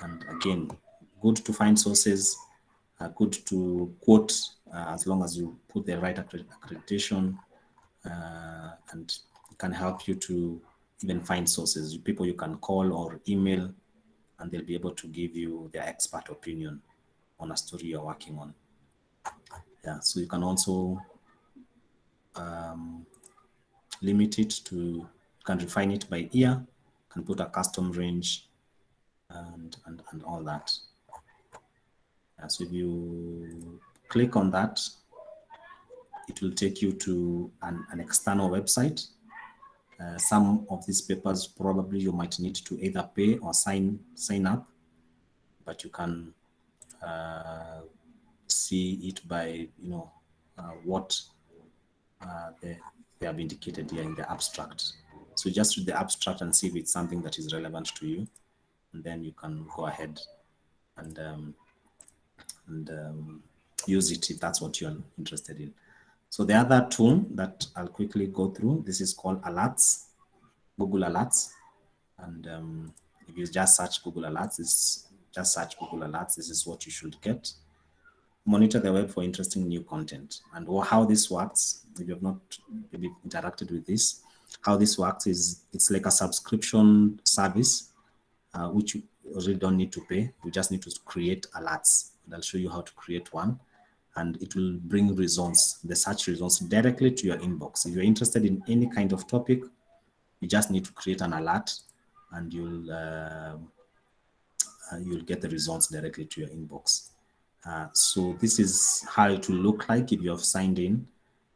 And again, good to find sources, good to quote, as long as you put the right accreditation, and it can help you to even find sources, people you can call or email, and they'll be able to give you their expert opinion on a story you're working on. Yeah, so you can also limit it to, you can refine it by ear, can put a custom range and all that. So if you click on that, it will take you to an external website. Some of these papers probably you might need to either pay or sign up, but you can see it by what they have indicated here in the abstract. So just read the abstract and see if it's something that is relevant to you, and then you can go ahead and use it if that's what you're interested in. So the other tool that I'll quickly go through, this is called Alerts, Google Alerts. And if you just search Google Alerts, this is what you should get. Monitor the web for interesting new content. And how this works, if you have not maybe interacted with this, how this works is it's like a subscription service, which you really don't need to pay. You just need to create alerts. And I'll show you how to create one. And it will bring results, the search results, directly to your inbox. If you're interested in any kind of topic, you just need to create an alert, and you'll get the results directly to your inbox. So this is how it will look like if you have signed in.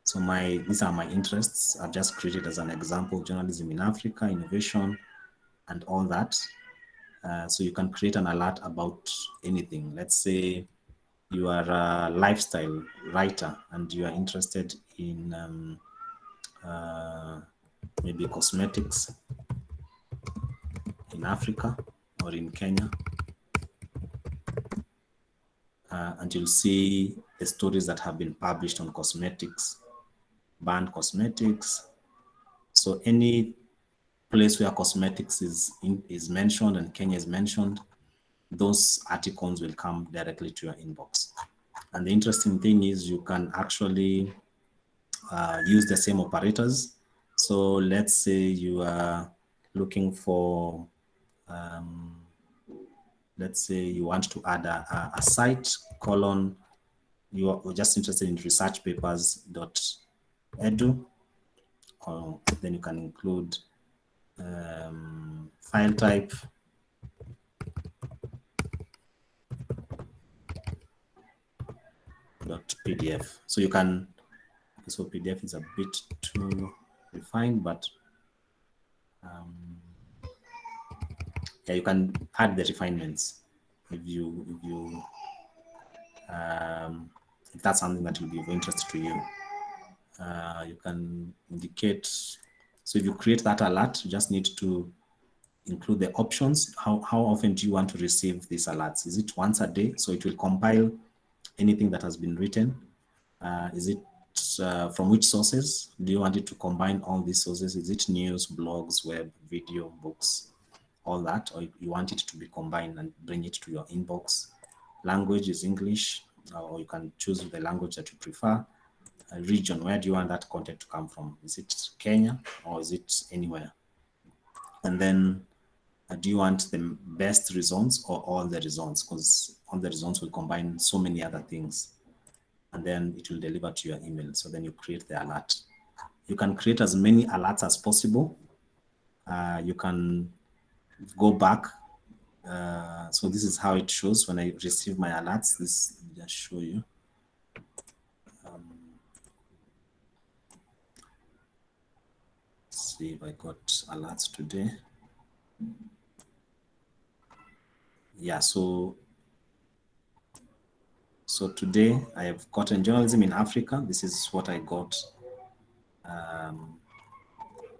So these are my interests. I've just created as an example, journalism in Africa, innovation, and all that. So you can create an alert about anything. Let's say you are a lifestyle writer and you are interested in maybe cosmetics in Africa or in Kenya. And you'll see the stories that have been published on cosmetics, banned cosmetics. So any place where cosmetics is mentioned and Kenya is mentioned, those articles will come directly to your inbox. And the interesting thing is you can actually use the same operators. So let's say you are looking for, let's say you want to add a site colon, you are just interested in researchpapers.edu, or then you can include file type .pdf. So you can, so PDF is a bit too refined, but yeah, you can add the refinements if that's something that will be of interest to you. You can indicate, so if you create that alert, you just need to include the options. How often do you want to receive these alerts? Is it once a day? So it will compile anything that has been written. Is it from which sources? Do you want it to combine all these sources? Is it news, blogs, web, video, books, all that? Or you want it to be combined and bring it to your inbox? Language is English, or you can choose the language that you prefer. Region, where do you want that content to come from? Is it Kenya or is it anywhere? And then do you want the best results or all the results? Because all the results will combine so many other things, and then it will deliver to your email. So then you create the alert. You can create as many alerts as possible. You can go back. So this is how it shows when I receive my alerts. This, let me just show you. Let's see if I got alerts today. Yeah, so today I have gotten journalism in Africa. This is what I got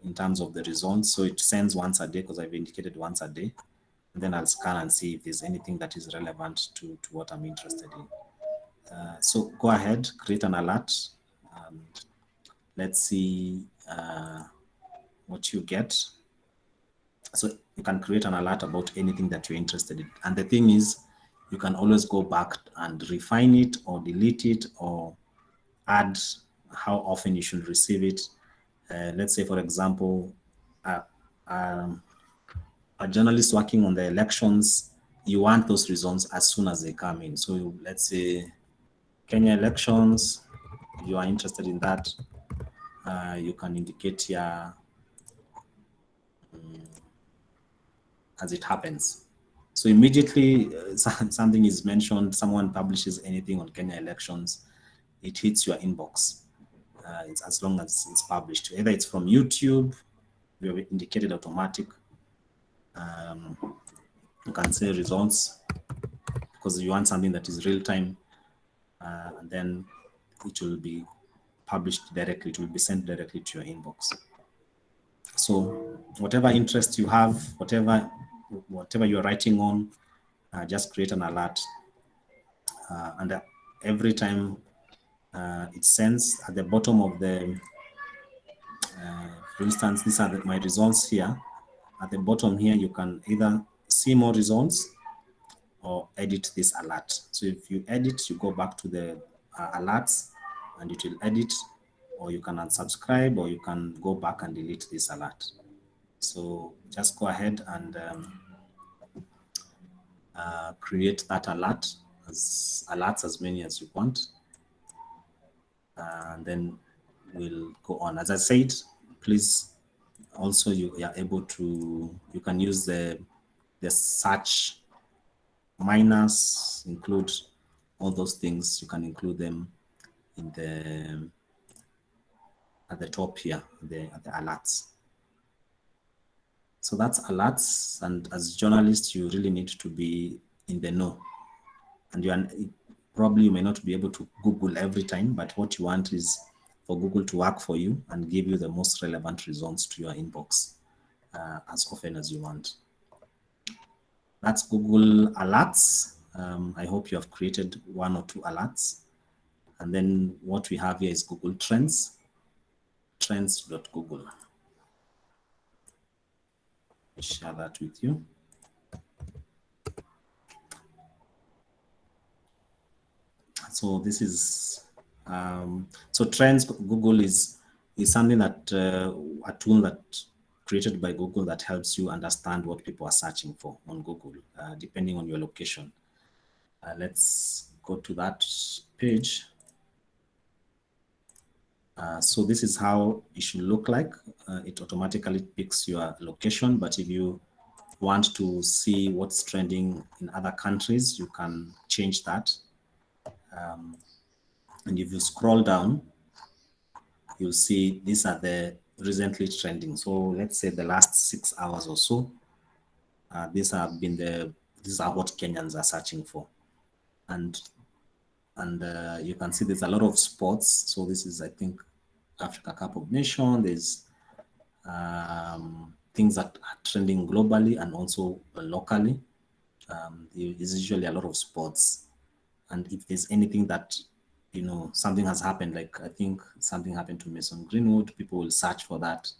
in terms of the results. So it sends once a day because I've indicated once a day. And then I'll scan and see if there's anything that is relevant to what I'm interested in. So go ahead, create an alert, and let's see what you get. So you can create an alert about anything that you're interested in. And the thing is, you can always go back and refine it or delete it or add how often you should receive it. Let's say, for example, a journalist working on the elections, you want those results as soon as they come in. So let's say Kenya elections. If you are interested in that, you can indicate here as it happens. So immediately something is mentioned, someone publishes anything on Kenya elections, it hits your inbox. It's as long as it's published. Either it's from YouTube, we have indicated automatic. You can say results because you want something that is real time, and then it will be published directly. It will be sent directly to your inbox. So whatever interest you have, whatever you're writing on, just create an alert. And every time it sends at the bottom of the, for instance, these are my results here. At the bottom here, you can either see more results or edit this alert. So if you edit, you go back to the alerts and it will edit, or you can unsubscribe, or you can go back and delete this alert. So just go ahead and create that alert, alerts as many as you want. And then we'll go on. As I said, please also you are able to, you can use the search minus, include all those things. You can include them in the at the top here, at the alerts. So that's alerts, and as journalists, you really need to be in the know. And you may not be able to Google every time, but what you want is for Google to work for you and give you the most relevant results to your inbox as often as you want. That's Google Alerts. I hope you have created 1 or 2 alerts. And then what we have here is Google Trends, trends.google. Share that with you. So this is, so Trends Google is something that, a tool that created by Google that helps you understand what people are searching for on Google, depending on your location. Let's go to that page. So this is how it should look like. It automatically picks your location, but if you want to see what's trending in other countries, you can change that. And if you scroll down, you'll see these are the recently trending. So let's say the last 6 hours or so, these are what Kenyans are searching for. And you can see there's a lot of sports. So this is, I think, Africa Cup of Nations. There's things that are trending globally and also locally. There's usually a lot of sports. And if there's anything that, something has happened, like I think something happened to Mason Greenwood, people will search for that,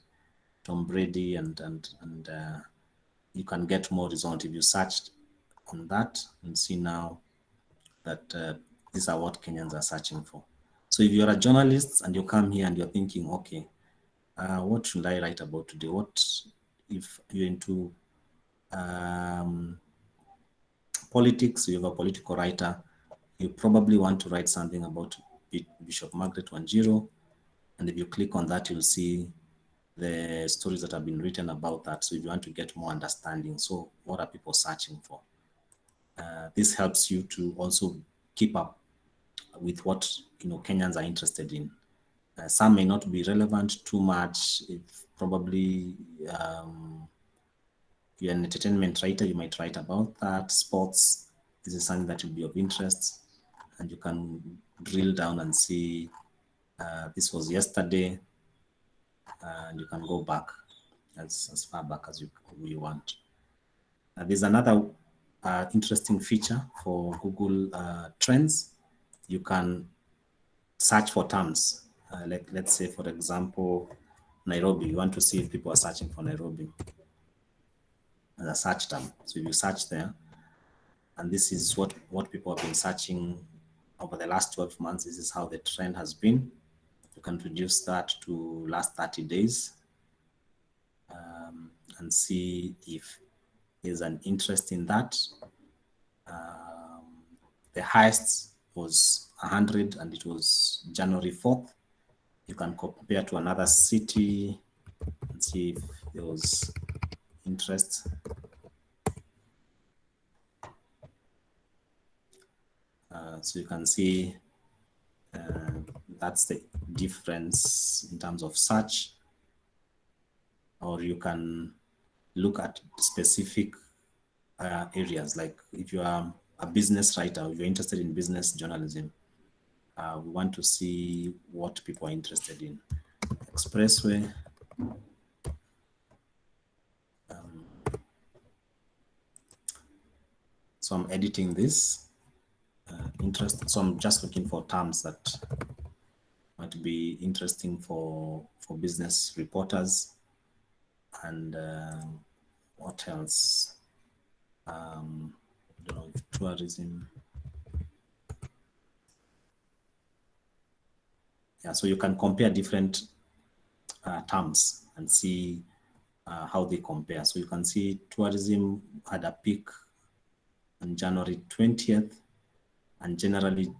Tom Brady, and you can get more results if you searched on that and see now that these are what Kenyans are searching for. So if you're a journalist and you come here and you're thinking, okay, what should I write about today? What if you're into politics, you're a political writer, you probably want to write something about Bishop Margaret Wanjiru, and if you click on that, you'll see the stories that have been written about that. So if you want to get more understanding, so what are people searching for? This helps you to also keep up with what Kenyans are interested in. Some may not be relevant too much. If probably you're an entertainment writer, you might write about that. Sports, this is something that will be of interest, and you can drill down and see this was yesterday, and you can go back as far back as you want. There's another interesting feature for Google Trends. You can search for terms. Like let's say, for example, Nairobi. You want to see if people are searching for Nairobi as a search term. So if you search there, and this is what people have been searching over the last 12 months, this is how the trend has been. You can reduce that to last 30 days and see if there's an interest in that. The highest was 100 and it was January 4th. You can compare to another city and see if there was interest. So you can see that's the difference in terms of search, or you can look at specific areas. Like if you are a business writer, if you're interested in business journalism, we want to see what people are interested in. Expressway. So I'm editing this. Interest. So I'm just looking for terms that might be interesting for business reporters. And what else? I don't know if tourism. Yeah, so you can compare different terms and see how they compare. So you can see tourism had a peak on January 20th, and generally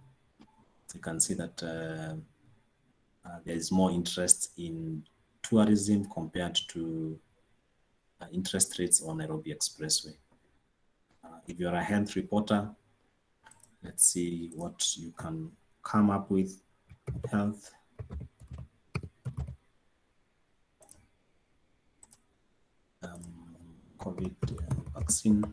you can see that there is more interest in tourism compared to interest rates on Nairobi Expressway. If you're a health reporter, let's see what you can come up with. Health. COVID vaccine.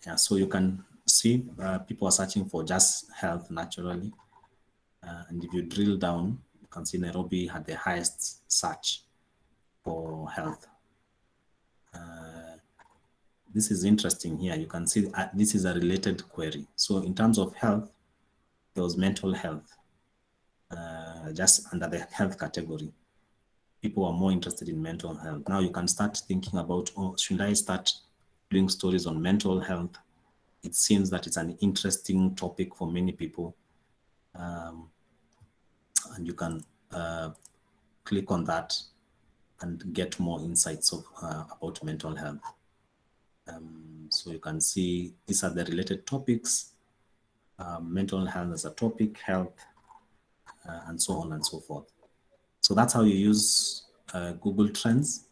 Yeah, so you can see people are searching for just health naturally. And if you drill down, you can see Nairobi had the highest search for health. This is interesting here. You can see this is a related query. So in terms of health, there was mental health, just under the health category. People are more interested in mental health. Now you can start thinking about, oh, should I start doing stories on mental health? It seems that it's an interesting topic for many people. And you can click on that and get more insights of, about mental health. So you can see these are the related topics, mental health as a topic, health, and so on and so forth. So that's how you use Google Trends,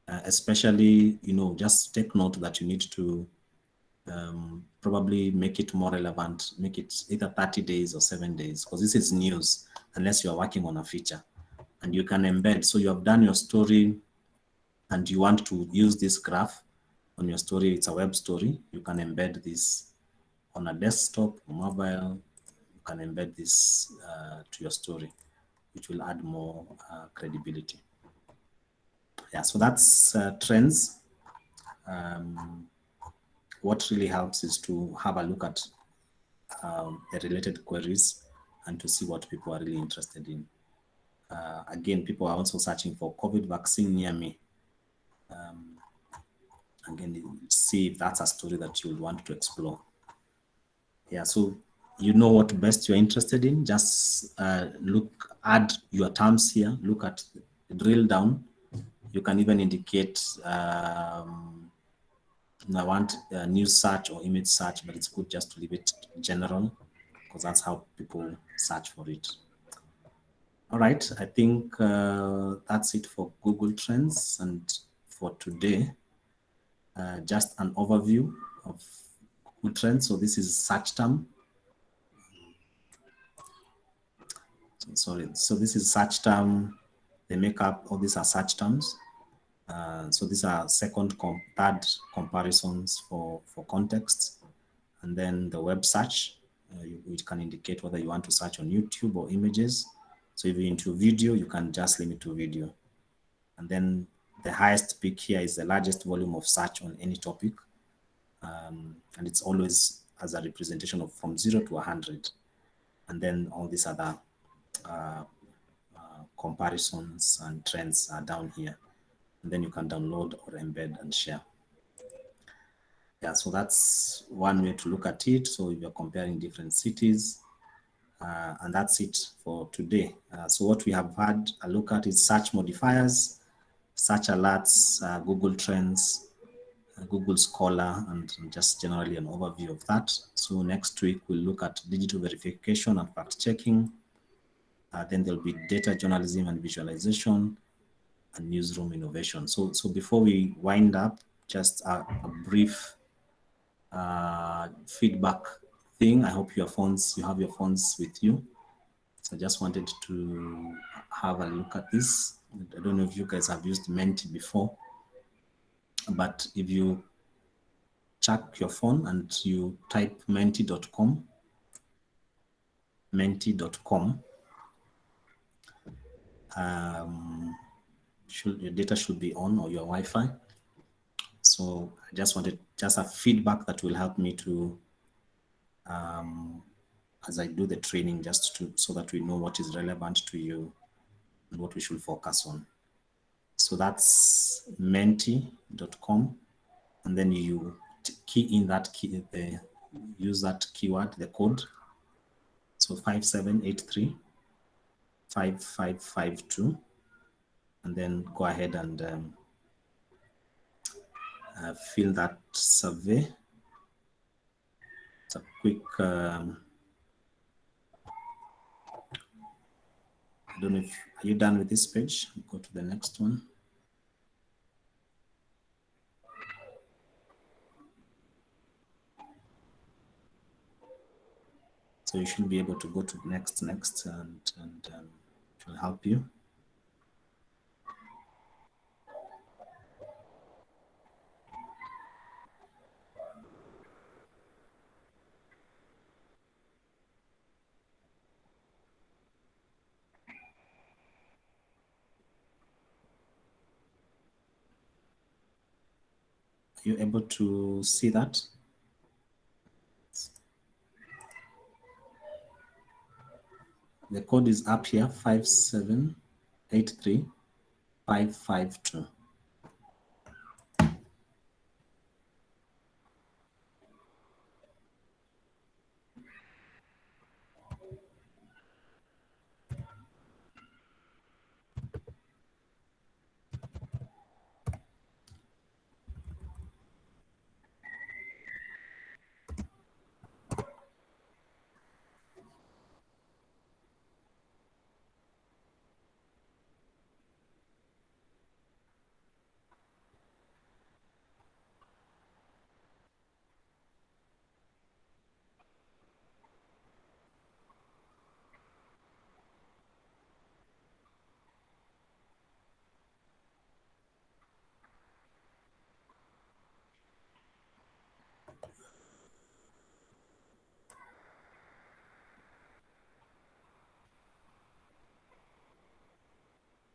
especially, just take note that you need to probably make it more relevant, make it either 30 days or 7 days, because this is news, unless you're working on a feature. And you can embed, so you have done your story and you want to use this graph on your story, it's a web story, you can embed this on a desktop or mobile, you can embed this to your story, which will add more credibility. Yeah, so that's trends. What really helps is to have a look at the related queries and to see what people are really interested in. Again, people are also searching for COVID vaccine near me. Again, see if that's a story that you would want to explore. Yeah, so you know what best you're interested in. Just add your terms here, look at, drill down. You can even indicate, I want news search or image search, but it's good just to leave it general because that's how people search for it. All right, I think that's it for Google Trends. And for today, just an overview of Google Trends. So this is search term. So this is search term. They make up, all these are search terms. So these are third comparisons for context. And then the web search, which can indicate whether you want to search on YouTube or images. So if you're into video, you can just limit to video. And then the highest peak here is the largest volume of search on any topic. And it's always as a representation of from 0 to 100. And then all these other comparisons and trends are down here. And then you can download or embed and share. Yeah, so that's one way to look at it. So if you're comparing different cities, And that's it for today. So what we have had a look at is search modifiers, search alerts, Google Trends, Google Scholar, and just generally an overview of that. So next week we'll look at digital verification and fact checking. Then there'll be data journalism and visualization and newsroom innovation. So before we wind up, just a brief feedback thing. I hope you have your phones with you. So I just wanted to have a look at this. I don't know if you guys have used Menti before, but if you check your phone and you type menti.com, your data should be on, or your Wi-Fi. So I just wanted just a feedback that will help me to, as I do the training, just to so that we know what is relevant to you and what we should focus on. So that's menti.com, and then you key in that key, use that keyword, the code. So 5783 5552, and then go ahead and fill that survey. It's a quick, I don't know if, are you done with this page? Go to the next one. So you should be able to go to next, and it will help you. Are you able to see that? The code is up here, 5783 552.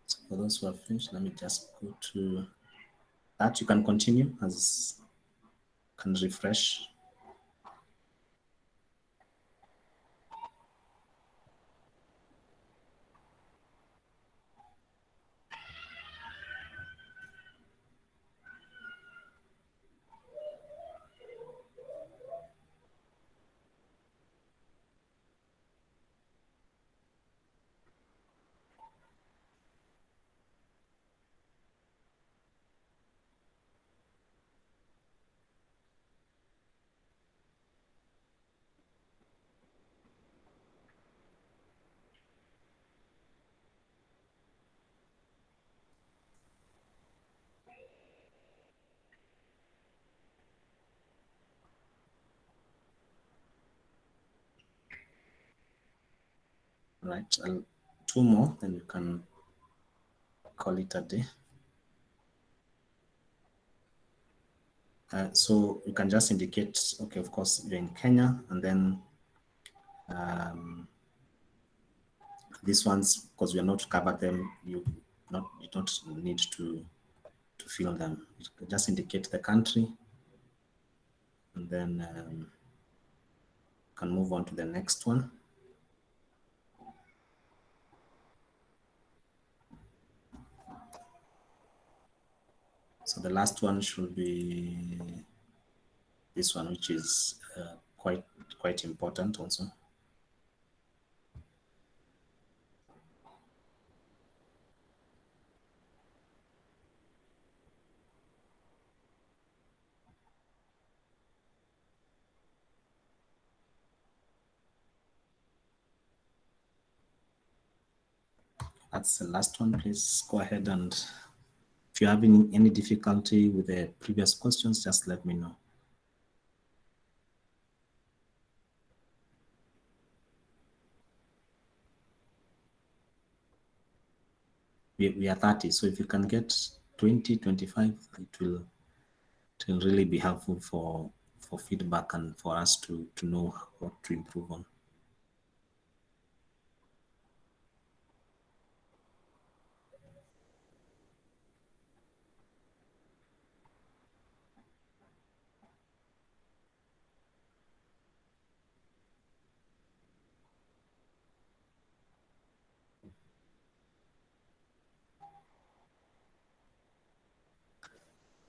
So for those who have finished, let me just go to that. You can continue, as can refresh. Right, two more, then you can call it a day. So you can just indicate, okay, of course, you're in Kenya, and then these ones, because we are not covered them, you don't need to fill them. You can just indicate the country, and then can move on to the next one. So the last one should be this one, which is quite important also. That's the last one. Please go ahead, and if you're having any difficulty with the previous questions, just let me know. We are 30, so if you can get 20, 25, it will really be helpful for feedback and for us to know what to improve on.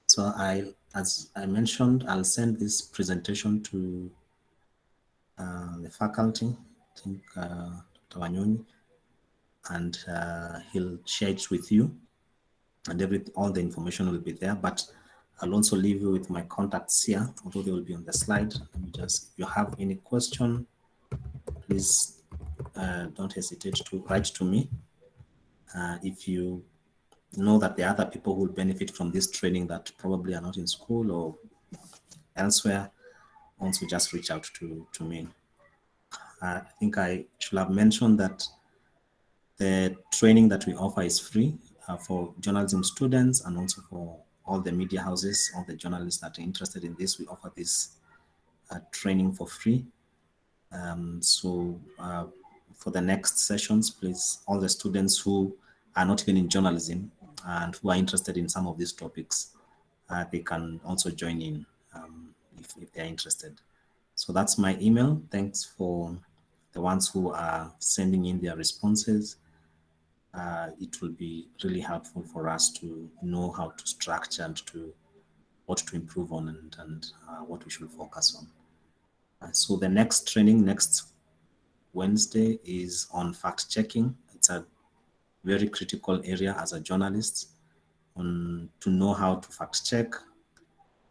So as I mentioned, I'll send this presentation to the faculty, I think Dr. Wanyoni, and he'll share it with you, and all the information will be there. But I'll also leave you with my contacts here, although they will be on the slide. Let me just, if you have any question, please don't hesitate to write to me. If you know that there are other people who will benefit from this training that probably are not in school or elsewhere, also just reach out to me. I think I should have mentioned that the training that we offer is free for journalism students and also for all the media houses, all the journalists that are interested in this. We offer this training for free. So for the next sessions, please, all the students who are not even in journalism and who are interested in some of these topics, they can also join in if they're interested. So that's my email. Thanks for the ones who are sending in their responses. It will be really helpful for us to know how to structure and to what to improve on and what we should focus on. So the next training next Wednesday is on fact checking. It's a very critical area as a journalist to know how to fact check,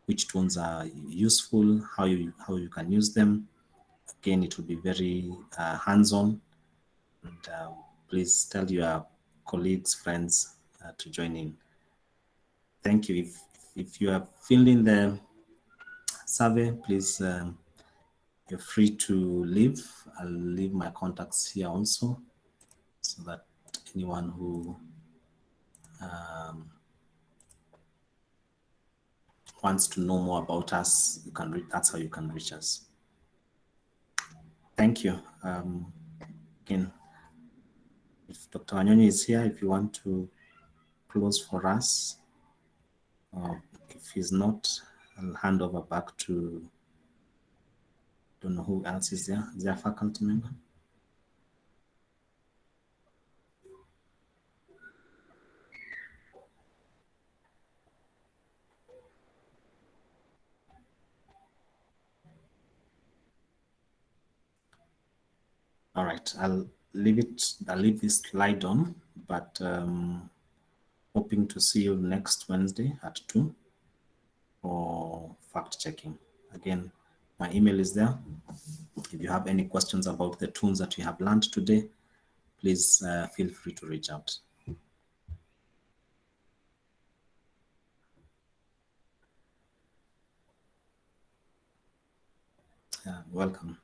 which tools are useful, how you can use them. Again, it will be very hands-on, and please tell your colleagues, friends to join in. Thank you. If you are filling the survey, please you're free to leave. I'll leave my contacts here also, so that anyone who wants to know more about us, you can read. That's how you can reach us. Thank you. Again, if Dr. Wanyoni is here, if you want to close for us, if he's not, I'll hand over back to, don't know who else is there. Is there a faculty member? All right, I'll leave this slide on, but hoping to see you next Wednesday at 2 for fact checking. Again, my email is there. If you have any questions about the tools that we have learned today, please feel free to reach out. Welcome.